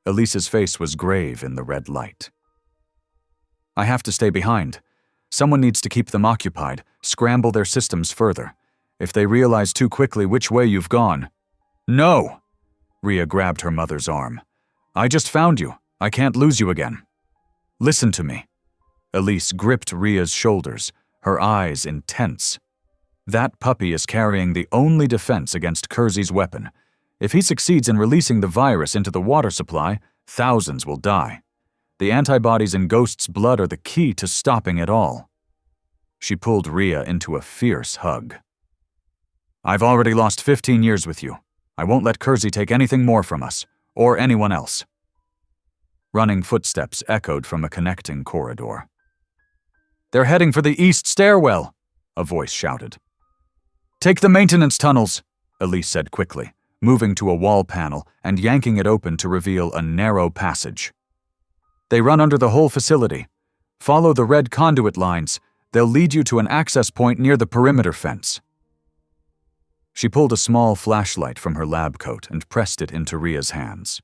Elise's face was grave in the red light. I have to stay behind. Someone needs to keep them occupied, scramble their systems further. If they realize too quickly which way you've gone. No! Ria grabbed her mother's arm. I just found you. I can't lose you again. Listen to me. Elise gripped Ria's shoulders, her eyes intense. That puppy is carrying the only defense against Kersey's weapon. If he succeeds in releasing the virus into the water supply, thousands will die. The antibodies in Ghost's blood are the key to stopping it all. She pulled Ria into a fierce hug. I've already lost 15 years with you. I won't let Kersey take anything more from us, or anyone else. Running footsteps echoed from a connecting corridor. They're heading for the east stairwell, a voice shouted. Take the maintenance tunnels, Elise said quickly, moving to a wall panel and yanking it open to reveal a narrow passage. They run under the whole facility. Follow the red conduit lines. They'll lead you to an access point near the perimeter fence. She pulled a small flashlight from her lab coat and pressed it into Ria's hands.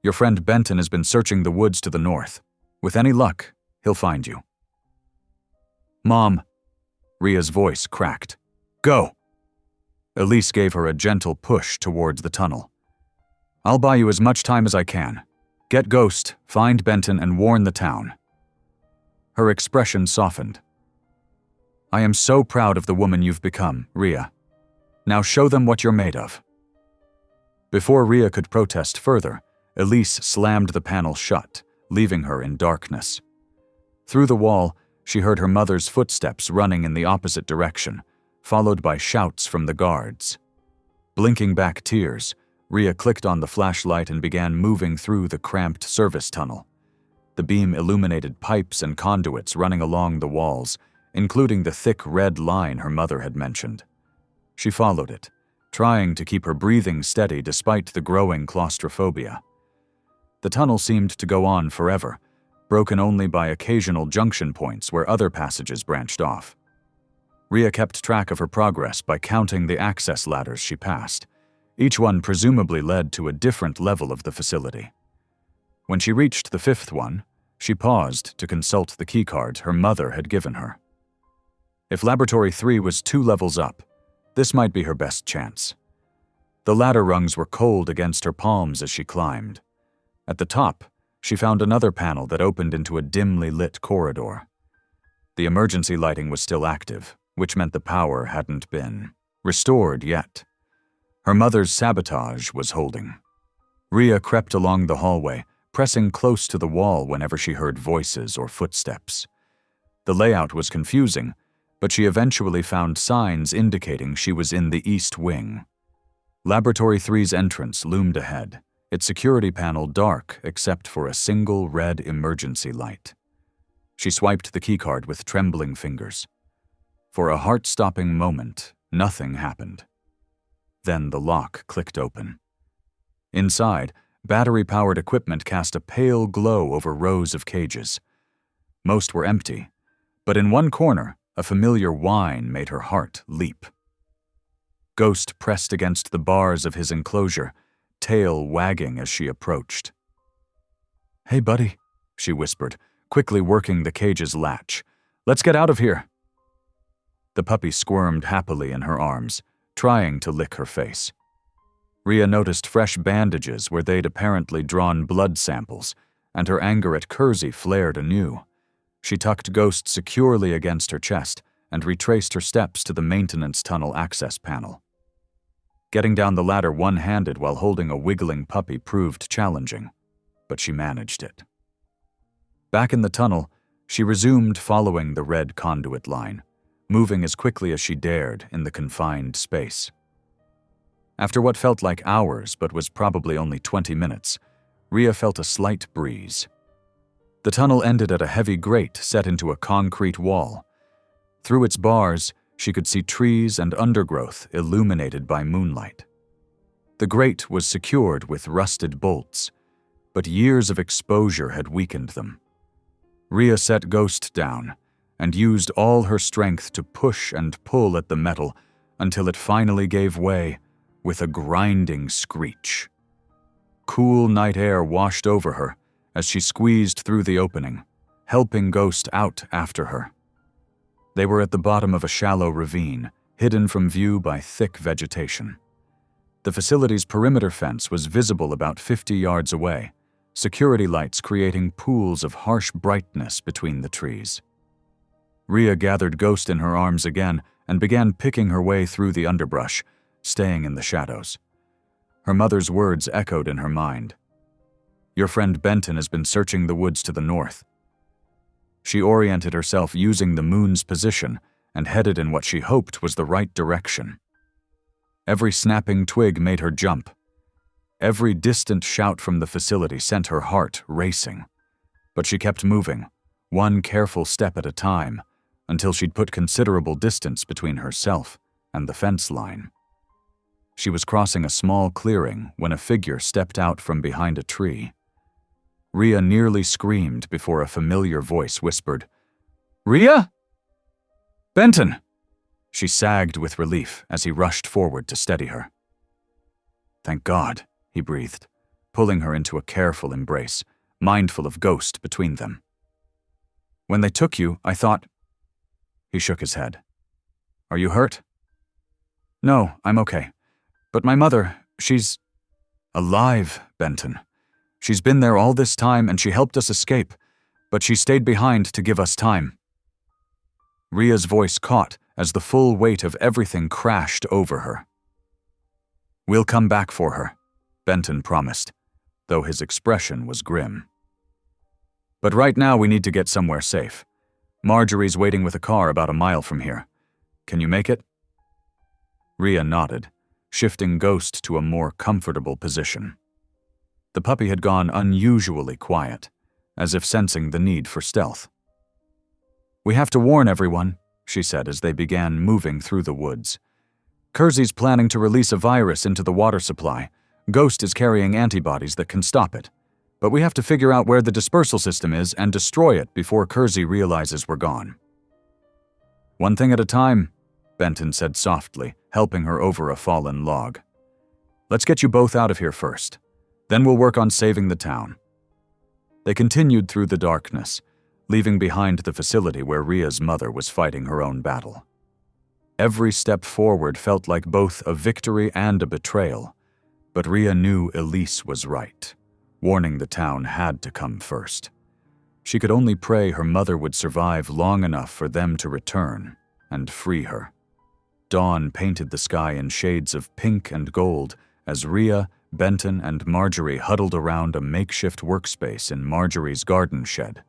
Your friend Benton has been searching the woods to the north. With any luck, he'll find you. Mom, Ria's voice cracked. Go! Elise gave her a gentle push towards the tunnel. I'll buy you as much time as I can. Get Ghost, find Benton, and warn the town. Her expression softened. I am so proud of the woman you've become, Ria. Now show them what you're made of. Before Ria could protest further, Elise slammed the panel shut, leaving her in darkness. Through the wall, she heard her mother's footsteps running in the opposite direction, followed by shouts from the guards. Blinking back tears, Ria clicked on the flashlight and began moving through the cramped service tunnel. The beam illuminated pipes and conduits running along the walls, including the thick red line her mother had mentioned. She followed it, trying to keep her breathing steady despite the growing claustrophobia. The tunnel seemed to go on forever, broken only by occasional junction points where other passages branched off. Ria kept track of her progress by counting the access ladders she passed. Each one presumably led to a different level of the facility. When she reached the 5th one, she paused to consult the keycard her mother had given her. If Laboratory 3 was 2 levels up, this might be her best chance. The ladder rungs were cold against her palms as she climbed. At the top, she found another panel that opened into a dimly lit corridor. The emergency lighting was still active, which meant the power hadn't been restored yet. Her mother's sabotage was holding. Ria crept along the hallway, pressing close to the wall whenever she heard voices or footsteps. The layout was confusing, but she eventually found signs indicating she was in the East Wing. Laboratory 3's entrance loomed ahead, its security panel dark except for a single red emergency light. She swiped the keycard with trembling fingers. For a heart-stopping moment, nothing happened. Then the lock clicked open. Inside, battery-powered equipment cast a pale glow over rows of cages. Most were empty, but in one corner, a familiar whine made her heart leap. Ghost pressed against the bars of his enclosure, tail wagging as she approached. "Hey, buddy," she whispered, quickly working the cage's latch. "Let's get out of here." The puppy squirmed happily in her arms, trying to lick her face. Rhea noticed fresh bandages where they'd apparently drawn blood samples, and her anger at Kersey flared anew. She tucked Ghost securely against her chest and retraced her steps to the maintenance tunnel access panel. Getting down the ladder one-handed while holding a wiggling puppy proved challenging, but she managed it. Back in the tunnel, she resumed following the red conduit line, moving as quickly as she dared in the confined space. After what felt like hours but was probably only 20 minutes, Rhea felt a slight breeze. The tunnel ended at a heavy grate set into a concrete wall. Through its bars, she could see trees and undergrowth illuminated by moonlight. The grate was secured with rusted bolts, but years of exposure had weakened them. Rhea set Ghost down and used all her strength to push and pull at the metal until it finally gave way with a grinding screech. Cool night air washed over her as she squeezed through the opening, helping Ghost out after her. They were at the bottom of a shallow ravine, hidden from view by thick vegetation. The facility's perimeter fence was visible about 50 yards away, security lights creating pools of harsh brightness between the trees. Rhea gathered Ghost in her arms again and began picking her way through the underbrush, staying in the shadows. Her mother's words echoed in her mind. "Your friend Benton has been searching the woods to the north." She oriented herself using the moon's position and headed in what she hoped was the right direction. Every snapping twig made her jump. Every distant shout from the facility sent her heart racing. But she kept moving, one careful step at a time, until she'd put considerable distance between herself and the fence line. She was crossing a small clearing when a figure stepped out from behind a tree. Rhea nearly screamed before a familiar voice whispered, "Rhea?" "Benton!" She sagged with relief as he rushed forward to steady her. "Thank God," he breathed, pulling her into a careful embrace, mindful of Ghost between them. "When they took you, I thought—" He shook his head. "Are you hurt?" "No, I'm okay. But my mother, she's alive, Benton. She's been there all this time and she helped us escape, but she stayed behind to give us time." Rhea's voice caught as the full weight of everything crashed over her. "We'll come back for her," Benton promised, though his expression was grim. "But right now we need to get somewhere safe. Marjorie's waiting with a car about a mile from here. Can you make it?" Rhea nodded, shifting Ghost to a more comfortable position. The puppy had gone unusually quiet, as if sensing the need for stealth. "We have to warn everyone," she said as they began moving through the woods. "Kersey's planning to release a virus into the water supply. Ghost is carrying antibodies that can stop it. But we have to figure out where the dispersal system is and destroy it before Kersey realizes we're gone." "One thing at a time," Benton said softly, helping her over a fallen log. "Let's get you both out of here first. Then we'll work on saving the town." They continued through the darkness, leaving behind the facility where Rhea's mother was fighting her own battle. Every step forward felt like both a victory and a betrayal, but Rhea knew Elise was right. Warning the town had to come first. She could only pray her mother would survive long enough for them to return and free her. Dawn painted the sky in shades of pink and gold as Rhea, Benton, and Marjorie huddled around a makeshift workspace in Marjorie's garden shed.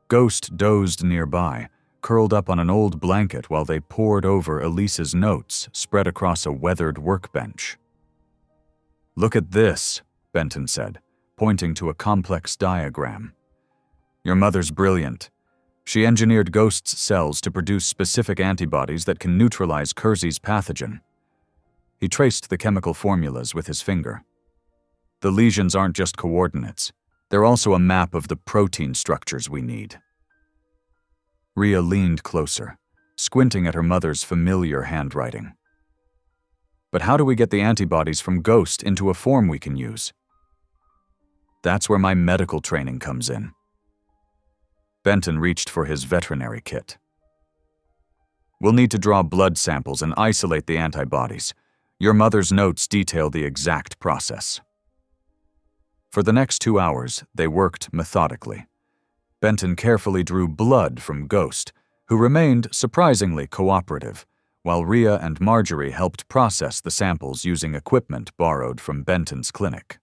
Ghost dozed nearby, curled up on an old blanket while they pored over Elise's notes spread across a weathered workbench. "Look at this," Benton said, pointing to a complex diagram. "Your mother's brilliant. She engineered Ghost's cells to produce specific antibodies that can neutralize Kersey's pathogen. He traced the chemical formulas with his finger. The lesions aren't just coordinates. They're also a map of the protein structures we need. Rhea leaned closer, squinting at her mother's familiar handwriting. But how do we get the antibodies from Ghost into a form we can use? That's where my medical training comes in. Benton reached for his veterinary kit. We'll need to draw blood samples and isolate the antibodies. Your mother's notes detail the exact process. For the next 2 hours, they worked methodically. Benton carefully drew blood from Ghost, who remained surprisingly cooperative, while Rhea and Marjorie helped process the samples using equipment borrowed from Benton's clinic.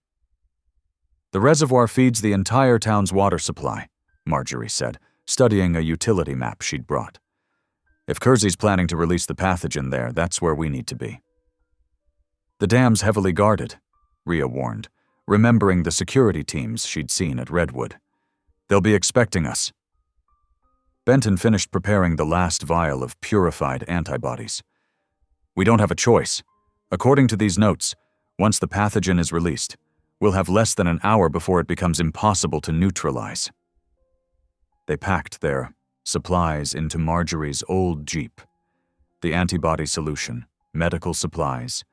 The reservoir feeds the entire town's water supply, Marjorie said, studying a utility map she'd brought. If Kersey's planning to release the pathogen there, that's where we need to be. The dam's heavily guarded, Rhea warned, remembering the security teams she'd seen at Redwood. They'll be expecting us. Benton finished preparing the last vial of purified antibodies. We don't have a choice. According to these notes, once the pathogen is released, we'll have less than an hour before it becomes impossible to neutralize. They packed their supplies into Marjorie's old Jeep. The antibody solution, medical supplies,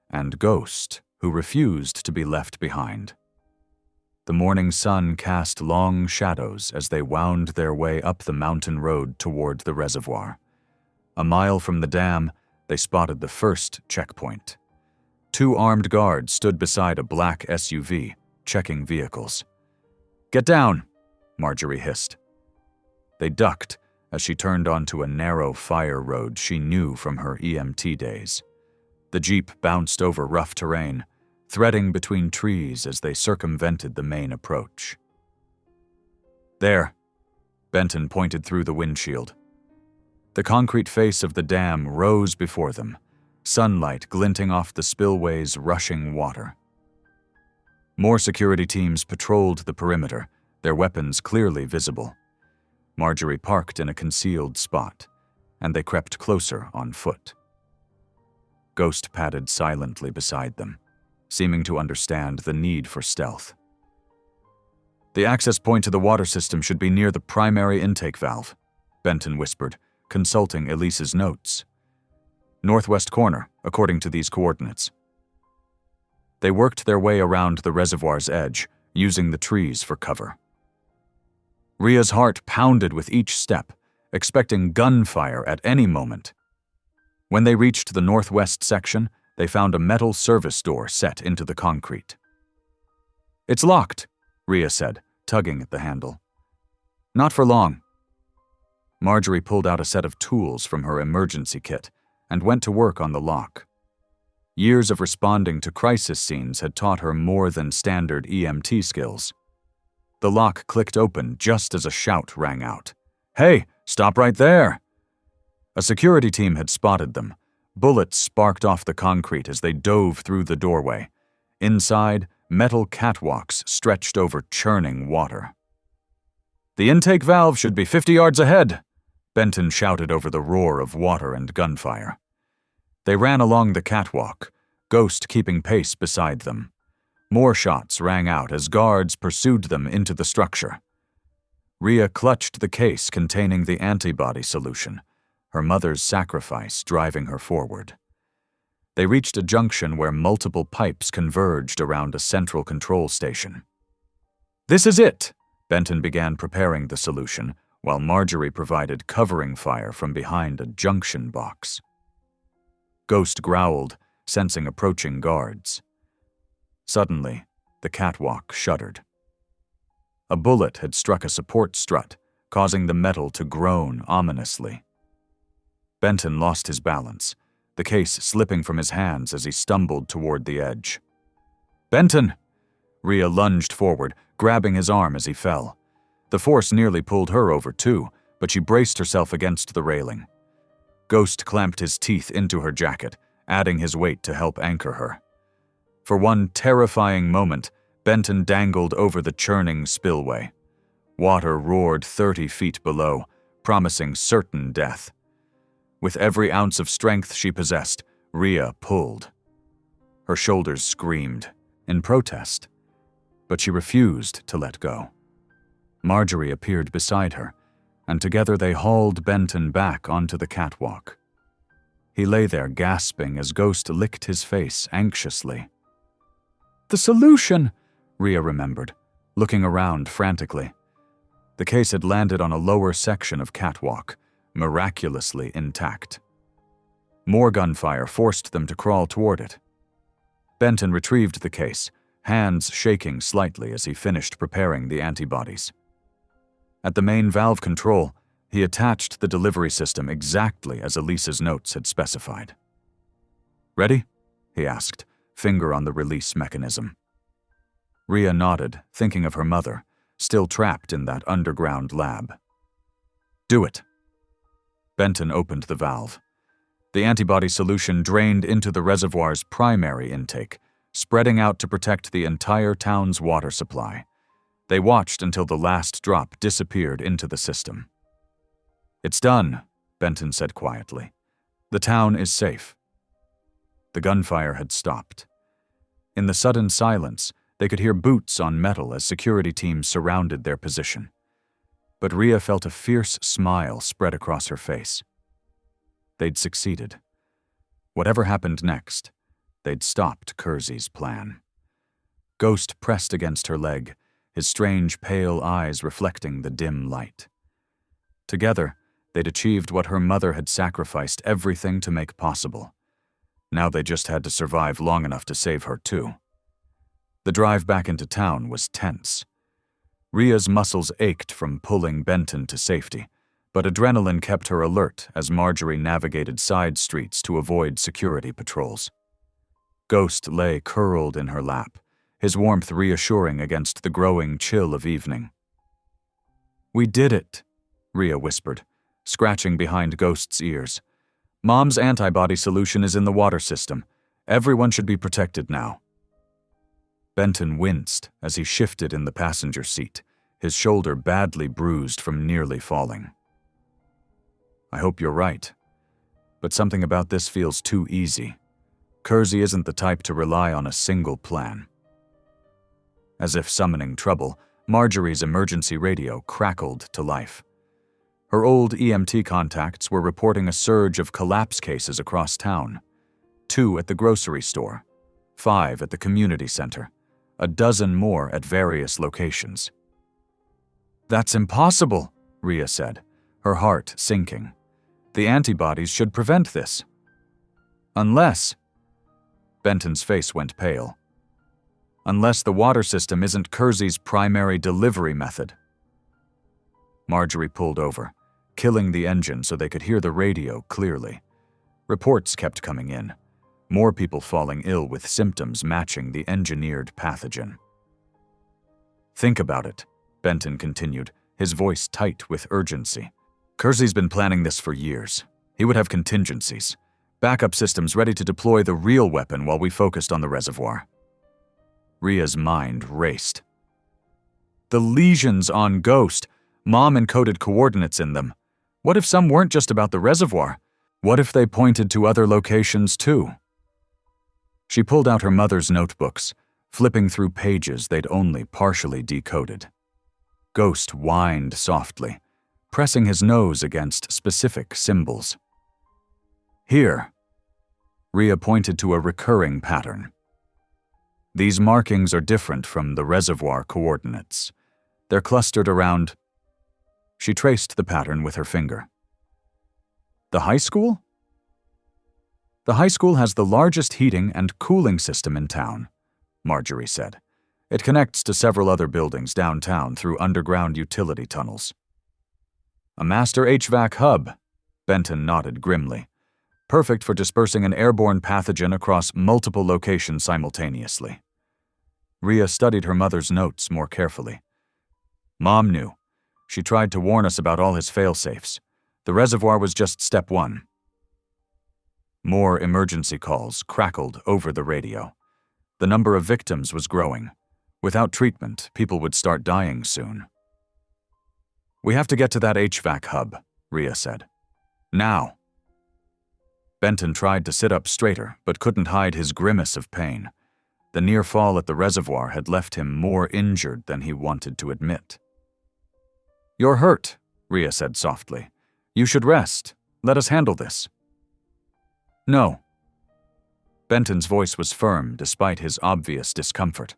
and Ghost, who refused to be left behind. The morning sun cast long shadows as they wound their way up the mountain road toward the reservoir. A mile from the dam, they spotted the first checkpoint. 2 armed guards stood beside a black SUV, checking vehicles. "Get down," Marjorie hissed. They ducked as she turned onto a narrow fire road she knew from her EMT days. The Jeep bounced over rough terrain, threading between trees as they circumvented the main approach. There, Benton pointed through the windshield. The concrete face of the dam rose before them, sunlight glinting off the spillway's rushing water. More security teams patrolled the perimeter, their weapons clearly visible. Marjorie parked in a concealed spot, and they crept closer on foot. Ghost padded silently beside them, seeming to understand the need for stealth. "The access point to the water system should be near the primary intake valve," Benton whispered, consulting Elise's notes. "Northwest corner, according to these coordinates." They worked their way around the reservoir's edge, using the trees for cover. Rhea's heart pounded with each step, expecting gunfire at any moment. When they reached the northwest section, they found a metal service door set into the concrete. "It's locked," Rhea said, tugging at the handle. "Not for long." Marjorie pulled out a set of tools from her emergency kit and went to work on the lock. Years of responding to crisis scenes had taught her more than standard EMT skills. The lock clicked open just as a shout rang out. "Hey, stop right there!" A security team had spotted them. Bullets sparked off the concrete as they dove through the doorway. Inside, metal catwalks stretched over churning water. "The intake valve should be 50 yards ahead," Benton shouted over the roar of water and gunfire. They ran along the catwalk, Ghost keeping pace beside them. More shots rang out as guards pursued them into the structure. Rhea clutched the case containing the antibody solution, her mother's sacrifice driving her forward. They reached a junction where multiple pipes converged around a central control station. "This is it!" Benton began preparing the solution, while Marjorie provided covering fire from behind a junction box. Ghost growled, sensing approaching guards. Suddenly, the catwalk shuddered. A bullet had struck a support strut, causing the metal to groan ominously. Benton lost his balance, the case slipping from his hands as he stumbled toward the edge. "Benton!" Rhea lunged forward, grabbing his arm as he fell. The force nearly pulled her over too, but she braced herself against the railing. Ghost clamped his teeth into her jacket, adding his weight to help anchor her. For one terrifying moment, Benton dangled over the churning spillway. Water roared 30 feet below, promising certain death. With every ounce of strength she possessed, Rhea pulled. Her shoulders screamed, in protest, but she refused to let go. Marjorie appeared beside her, and together they hauled Benton back onto the catwalk. He lay there gasping as Ghost licked his face anxiously. "The solution," Rhea remembered, looking around frantically. The case had landed on a lower section of catwalk, miraculously intact. More gunfire forced them to crawl toward it. Benton retrieved the case, hands shaking slightly as he finished preparing the antibodies. At the main valve control, he attached the delivery system exactly as Elise's notes had specified. "Ready?" he asked, finger on the release mechanism. Rhea nodded, thinking of her mother, still trapped in that underground lab. "Do it." Benton opened the valve. The antibody solution drained into the reservoir's primary intake, spreading out to protect the entire town's water supply. They watched until the last drop disappeared into the system. "It's done," Benton said quietly. "The town is safe." The gunfire had stopped. In the sudden silence, they could hear boots on metal as security teams surrounded their position. But Rhea felt a fierce smile spread across her face. They'd succeeded. Whatever happened next, they'd stopped Kersey's plan. Ghost pressed against her leg, his strange pale eyes reflecting the dim light. Together, they'd achieved what her mother had sacrificed everything to make possible. Now they just had to survive long enough to save her too. The drive back into town was tense. Rhea's muscles ached from pulling Benton to safety, but adrenaline kept her alert as Marjorie navigated side streets to avoid security patrols. Ghost lay curled in her lap, his warmth reassuring against the growing chill of evening. "We did it," Rhea whispered, scratching behind Ghost's ears. "Mom's antibody solution is in the water system. Everyone should be protected now." Benton winced as he shifted in the passenger seat, his shoulder badly bruised from nearly falling. "I hope you're right, but something about this feels too easy. Kersey isn't the type to rely on a single plan." As if summoning trouble, Marjorie's emergency radio crackled to life. Her old EMT contacts were reporting a surge of collapse cases across town. 2 at the grocery store, 5 at the community center, a dozen more at various locations. "That's impossible," Rhea said, her heart sinking. "The antibodies should prevent this." "Unless..." Benton's face went pale. "Unless the water system isn't Kersey's primary delivery method." Marjorie pulled over, killing the engine so they could hear the radio clearly. Reports kept coming in, more people falling ill with symptoms matching the engineered pathogen. "Think about it," Benton continued, his voice tight with urgency. "Kersey's been planning this for years. He would have contingencies, backup systems ready to deploy the real weapon while we focused on the reservoir." Rhea's mind raced. "The lesions on Ghost, Mom encoded coordinates in them. What if some weren't just about the reservoir? What if they pointed to other locations too?" She pulled out her mother's notebooks, flipping through pages they'd only partially decoded. Ghost whined softly, pressing his nose against specific symbols. "Here." Rhea pointed to a recurring pattern. "These markings are different from the reservoir coordinates. They're clustered around..." She traced the pattern with her finger. "The high school?" "The high school has the largest heating and cooling system in town," Marjorie said. "It connects to several other buildings downtown through underground utility tunnels." "A master HVAC hub," Benton nodded grimly. "Perfect for dispersing an airborne pathogen across multiple locations simultaneously." Rhea studied her mother's notes more carefully. "Mom knew. She tried to warn us about all his fail-safes. The reservoir was just step 1. More emergency calls crackled over the radio. The number of victims was growing. Without treatment, people would start dying soon. "We have to get to that HVAC hub," Rhea said. Now. Benton tried to sit up straighter, but couldn't hide his grimace of pain. The near fall at the reservoir had left him more injured than he wanted to admit. You're hurt, Rhea said softly. You should rest. Let us handle this. No. Benton's voice was firm despite his obvious discomfort.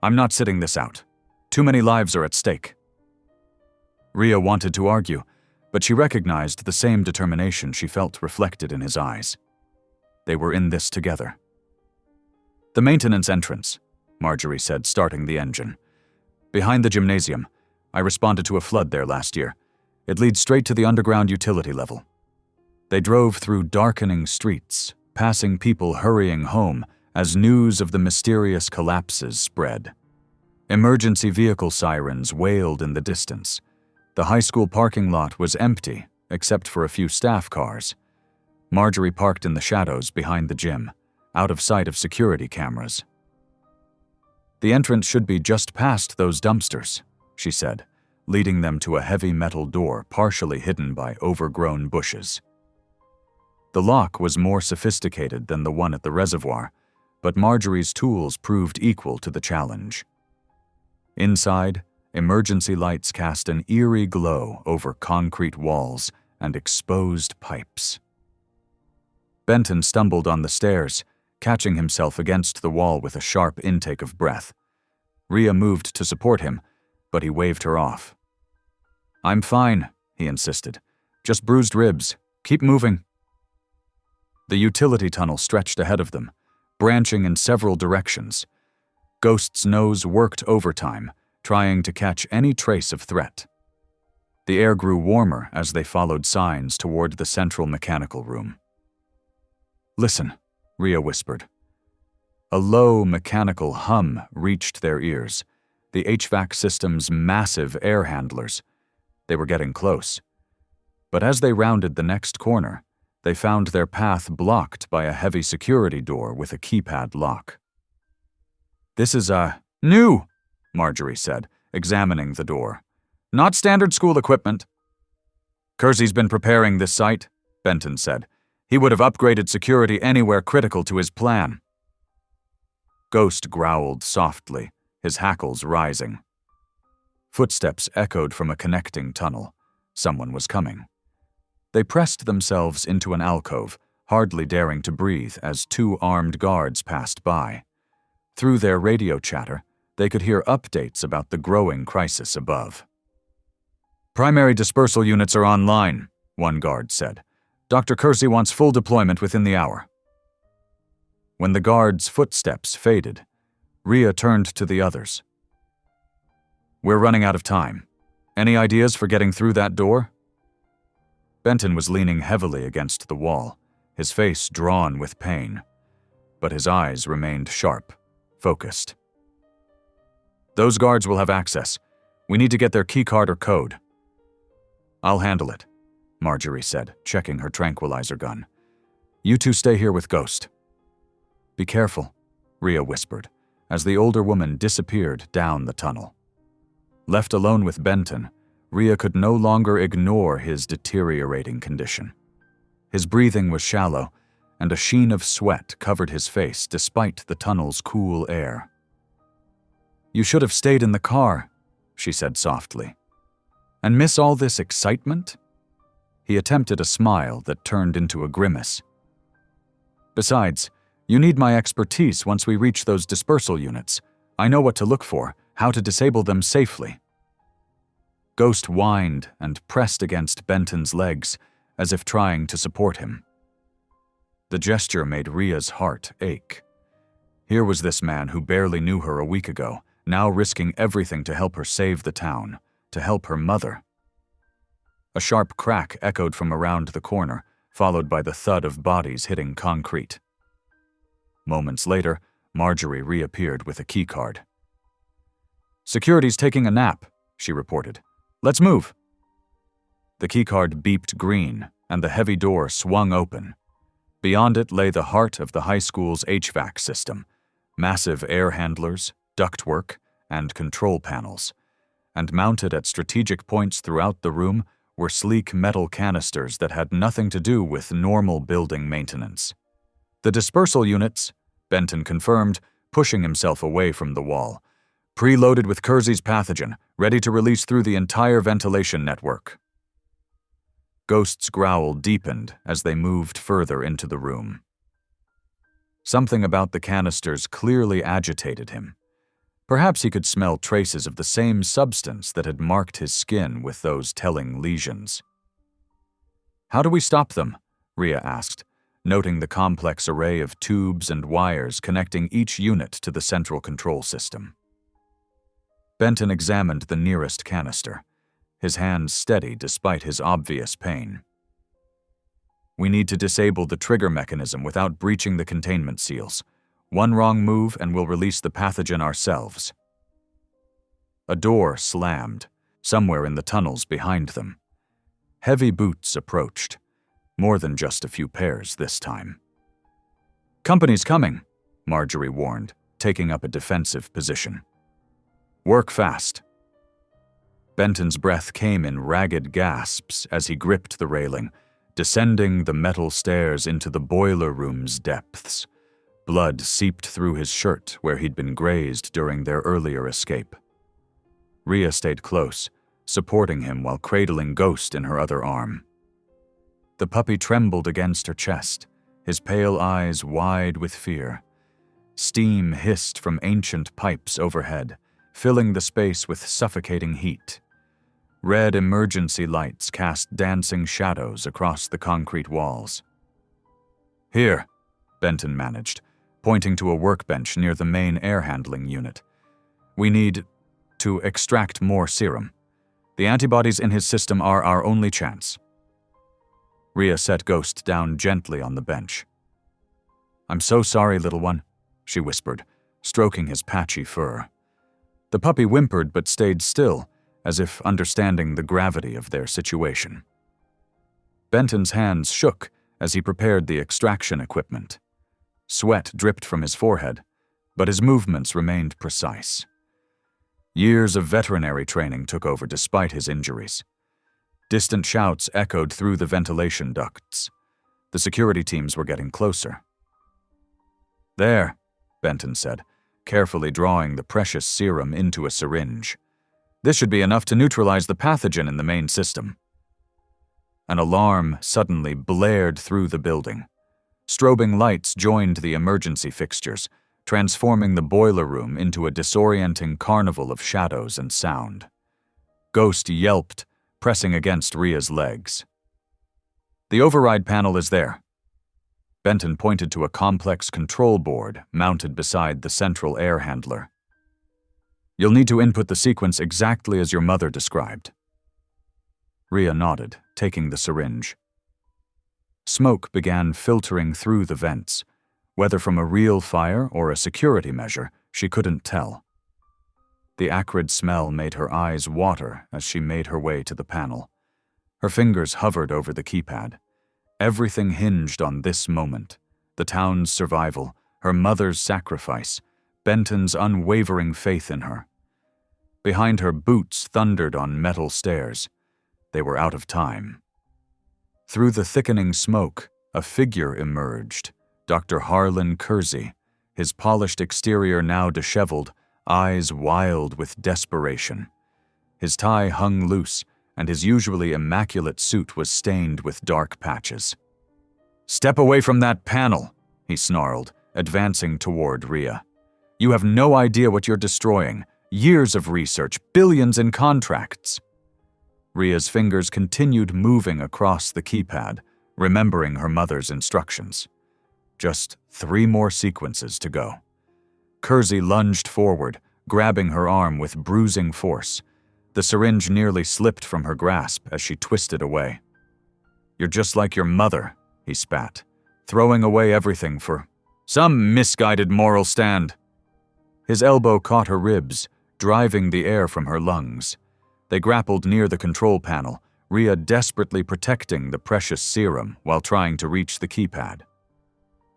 I'm not sitting this out. Too many lives are at stake. Rhea wanted to argue, but she recognized the same determination she felt reflected in his eyes. They were in this together. The maintenance entrance, Marjorie said, starting the engine. Behind the gymnasium. I responded to a flood there last year. It leads straight to the underground utility level. They drove through darkening streets, passing people hurrying home as news of the mysterious collapses spread. Emergency vehicle sirens wailed in the distance. The high school parking lot was empty, except for a few staff cars. Marjorie parked in the shadows behind the gym, out of sight of security cameras. The entrance should be just past those dumpsters, she said, leading them to a heavy metal door partially hidden by overgrown bushes. The lock was more sophisticated than the one at the reservoir, but Marjorie's tools proved equal to the challenge. Inside, emergency lights cast an eerie glow over concrete walls and exposed pipes. Benton stumbled on the stairs, catching himself against the wall with a sharp intake of breath. Rhea moved to support him, but he waved her off. I'm fine, he insisted. Just bruised ribs. Keep moving. The utility tunnel stretched ahead of them, branching in several directions. Ghost's nose worked overtime, trying to catch any trace of threat. The air grew warmer as they followed signs toward the central mechanical room. Listen, Rhea whispered. A low mechanical hum reached their ears, the HVAC system's massive air handlers. They were getting close. But as they rounded the next corner, they found their path blocked by a heavy security door with a keypad lock. This is new, Marjorie said, examining the door. Not standard school equipment. Kersey's been preparing this site, Benton said. He would have upgraded security anywhere critical to his plan. Ghost growled softly, his hackles rising. Footsteps echoed from a connecting tunnel. Someone was coming. They pressed themselves into an alcove, hardly daring to breathe as two armed guards passed by. Through their radio chatter, they could hear updates about the growing crisis above. Primary dispersal units are online, one guard said. Dr. Kersey wants full deployment within the hour. When the guard's footsteps faded, Rhea turned to the others. We're running out of time. Any ideas for getting through that door? Benton was leaning heavily against the wall, his face drawn with pain, but his eyes remained sharp, focused. Those guards will have access. We need to get their keycard or code. I'll handle it, Marjorie said, checking her tranquilizer gun. You two stay here with Ghost. Be careful, Rhea whispered, as the older woman disappeared down the tunnel. Left alone with Benton, Rhea could no longer ignore his deteriorating condition. His breathing was shallow, and a sheen of sweat covered his face despite the tunnel's cool air. You should have stayed in the car, she said softly. And miss all this excitement? He attempted a smile that turned into a grimace. Besides, you need my expertise once we reach those dispersal units. I know what to look for, how to disable them safely. Ghost whined and pressed against Benton's legs, as if trying to support him. The gesture made Rhea's heart ache. Here was this man who barely knew her a week ago, now risking everything to help her save the town, to help her mother. A sharp crack echoed from around the corner, followed by the thud of bodies hitting concrete. Moments later, Marjorie reappeared with a keycard. Security's taking a nap, she reported. Let's move. The keycard beeped green, and the heavy door swung open. Beyond it lay the heart of the high school's HVAC system, massive air handlers, ductwork, and control panels. And mounted at strategic points throughout the room were sleek metal canisters that had nothing to do with normal building maintenance. The dispersal units, Benton confirmed, pushing himself away from the wall, preloaded with Kersey's pathogen, ready to release through the entire ventilation network. Ghost's growl deepened as they moved further into the room. Something about the canisters clearly agitated him. Perhaps he could smell traces of the same substance that had marked his skin with those telling lesions. "How do we stop them?" Rhea asked, noting the complex array of tubes and wires connecting each unit to the central control system. Benton examined the nearest canister, his hands steady despite his obvious pain. "We need to disable the trigger mechanism without breaching the containment seals. One wrong move and we'll release the pathogen ourselves." A door slammed, somewhere in the tunnels behind them. Heavy boots approached, more than just a few pairs this time. "Company's coming," Marjorie warned, taking up a defensive position. "Work fast." Benton's breath came in ragged gasps as he gripped the railing, descending the metal stairs into the boiler room's depths. Blood seeped through his shirt where he'd been grazed during their earlier escape. Rhea stayed close, supporting him while cradling Ghost in her other arm. The puppy trembled against her chest, his pale eyes wide with fear. Steam hissed from ancient pipes overhead, filling the space with suffocating heat. Red emergency lights cast dancing shadows across the concrete walls. "Here," Benton managed, pointing to a workbench near the main air handling unit. "We need to extract more serum. The antibodies in his system are our only chance." Rhea set Ghost down gently on the bench. "I'm so sorry, little one," she whispered, stroking his patchy fur. The puppy whimpered but stayed still, as if understanding the gravity of their situation. Benton's hands shook as he prepared the extraction equipment. Sweat dripped from his forehead, but his movements remained precise. Years of veterinary training took over despite his injuries. Distant shouts echoed through the ventilation ducts. The security teams were getting closer. "There," Benton said, carefully drawing the precious serum into a syringe. "This should be enough to neutralize the pathogen in the main system." An alarm suddenly blared through the building. Strobing lights joined the emergency fixtures, transforming the boiler room into a disorienting carnival of shadows and sound. Ghost yelped, pressing against Rhea's legs. "The override panel is there." Benton pointed to a complex control board mounted beside the central air handler. "You'll need to input the sequence exactly as your mother described." Rhea nodded, taking the syringe. Smoke began filtering through the vents. Whether from a real fire or a security measure, she couldn't tell. The acrid smell made her eyes water as she made her way to the panel. Her fingers hovered over the keypad. Everything hinged on this moment: the town's survival, her mother's sacrifice, Benton's unwavering faith in her. Behind her, boots thundered on metal stairs. They were out of time. Through the thickening smoke, a figure emerged, Dr. Harlan Kersey, his polished exterior now disheveled, eyes wild with desperation. His tie hung loose, and his usually immaculate suit was stained with dark patches. "Step away from that panel," he snarled, advancing toward Rhea. "You have no idea what you're destroying. Years of research, billions in contracts." Rhea's fingers continued moving across the keypad, remembering her mother's instructions. Just 3 more sequences to go. Kersey lunged forward, grabbing her arm with bruising force. The syringe nearly slipped from her grasp as she twisted away. "You're just like your mother," he spat, "throwing away everything for some misguided moral stand." His elbow caught her ribs, driving the air from her lungs. They grappled near the control panel, Rhea desperately protecting the precious serum while trying to reach the keypad.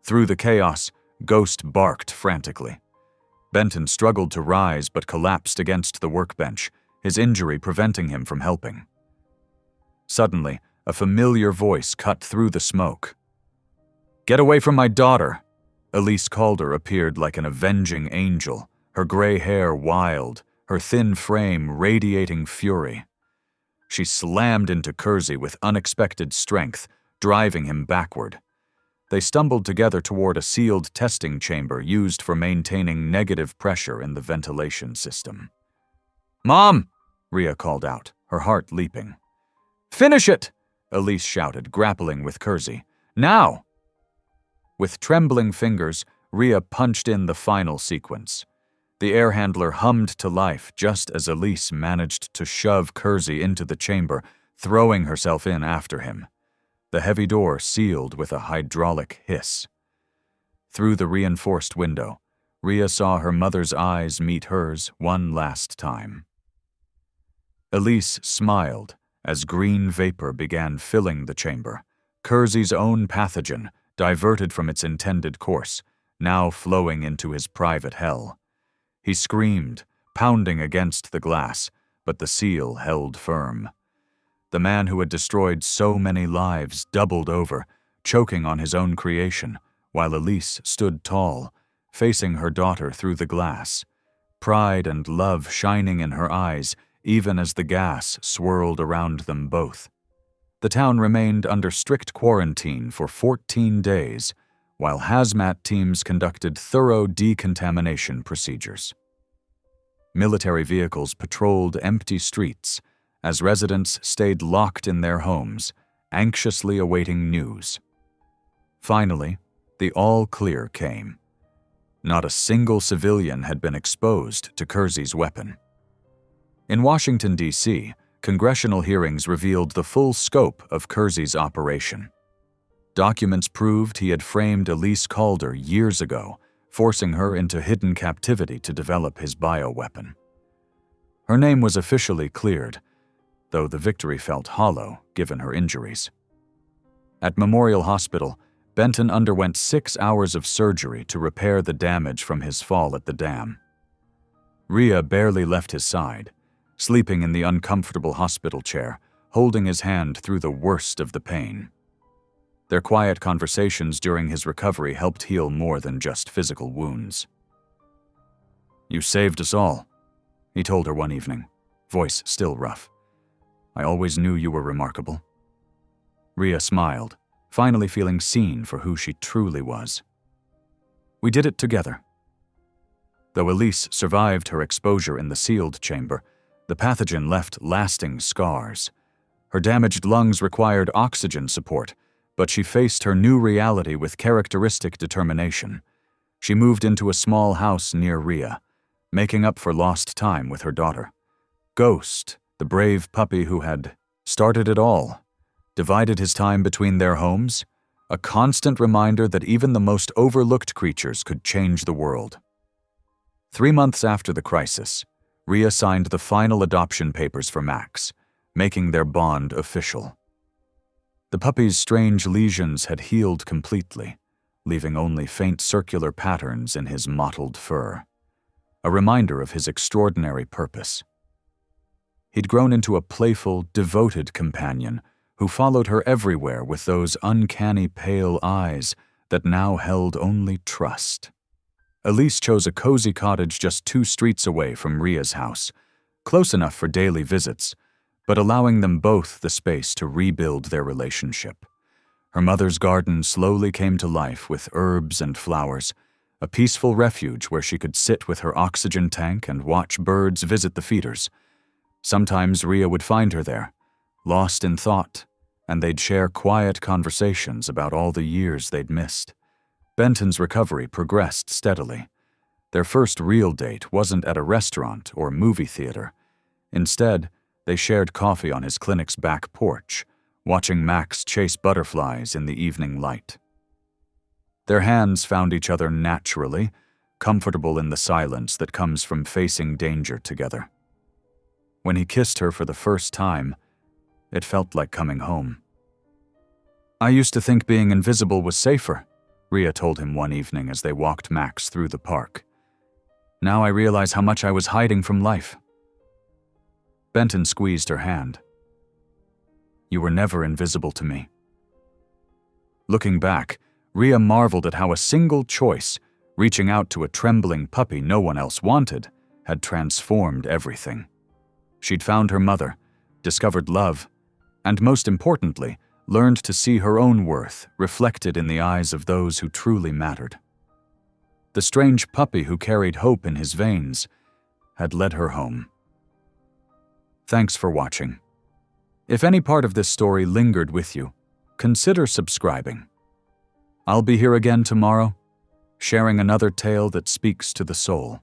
Through the chaos, Ghost barked frantically. Benton struggled to rise but collapsed against the workbench, his injury preventing him from helping. Suddenly, a familiar voice cut through the smoke. "Get away from my daughter!" Elise Calder appeared like an avenging angel, her gray hair wild, her thin frame radiating fury. She slammed into Kersey with unexpected strength, driving him backward. They stumbled together toward a sealed testing chamber used for maintaining negative pressure in the ventilation system. "Mom!" Rhea called out, her heart leaping. "Finish it!" Elise shouted, grappling with Kersey. "Now!" With trembling fingers, Rhea punched in the final sequence. The air handler hummed to life just as Elise managed to shove Kersey into the chamber, throwing herself in after him. The heavy door sealed with a hydraulic hiss. Through the reinforced window, Rhea saw her mother's eyes meet hers one last time. Elise smiled as green vapor began filling the chamber, Kersey's own pathogen, diverted from its intended course, now flowing into his private hell. He screamed, pounding against the glass, but the seal held firm. The man who had destroyed so many lives doubled over, choking on his own creation, while Elise stood tall, facing her daughter through the glass, pride and love shining in her eyes even as the gas swirled around them both. The town remained under strict quarantine for 14 days, while hazmat teams conducted thorough decontamination procedures. Military vehicles patrolled empty streets as residents stayed locked in their homes, anxiously awaiting news. Finally, the all-clear came. Not a single civilian had been exposed to Kersey's weapon. In Washington, D.C., congressional hearings revealed the full scope of Kersey's operation. Documents proved he had framed Elise Calder years ago, forcing her into hidden captivity to develop his bioweapon. Her name was officially cleared, though the victory felt hollow given her injuries. At Memorial Hospital, Benton underwent 6 hours of surgery to repair the damage from his fall at the dam. Rhea barely left his side, sleeping in the uncomfortable hospital chair, holding his hand through the worst of the pain. Their quiet conversations during his recovery helped heal more than just physical wounds. "You saved us all," he told her one evening, voice still rough. "I always knew you were remarkable." Rhea smiled, finally feeling seen for who she truly was. "We did it together." Though Elise survived her exposure in the sealed chamber, the pathogen left lasting scars. Her damaged lungs required oxygen support, but she faced her new reality with characteristic determination. She moved into a small house near Rhea, making up for lost time with her daughter. Ghost, the brave puppy who had started it all, divided his time between their homes, a constant reminder that even the most overlooked creatures could change the world. 3 months after the crisis, Rhea signed the final adoption papers for Max, making their bond official. The puppy's strange lesions had healed completely, leaving only faint circular patterns in his mottled fur, a reminder of his extraordinary purpose. He'd grown into a playful, devoted companion who followed her everywhere with those uncanny pale eyes that now held only trust. Elise chose a cozy cottage just 2 streets away from Rhea's house, close enough for daily visits, but allowing them both the space to rebuild their relationship. Her mother's garden slowly came to life with herbs and flowers, a peaceful refuge where she could sit with her oxygen tank and watch birds visit the feeders. Sometimes Rhea would find her there, lost in thought, and they'd share quiet conversations about all the years they'd missed. Benton's recovery progressed steadily. Their first real date wasn't at a restaurant or movie theater. Instead, they shared coffee on his clinic's back porch, watching Max chase butterflies in the evening light. Their hands found each other naturally, comfortable in the silence that comes from facing danger together. When he kissed her for the first time, it felt like coming home. "I used to think being invisible was safer," Rhea told him one evening as they walked Max through the park. "Now I realize how much I was hiding from life." Benton squeezed her hand. You were never invisible to me." Looking back, Rhea marveled at how a single choice, reaching out to a trembling puppy no one else wanted, had transformed everything. She'd found her mother, discovered love, and most importantly, learned to see her own worth reflected in the eyes of those who truly mattered. The strange puppy who carried hope in his veins had led her home. Thanks for watching. If any part of this story lingered with you, consider subscribing. I'll be here again tomorrow, sharing another tale that speaks to the soul.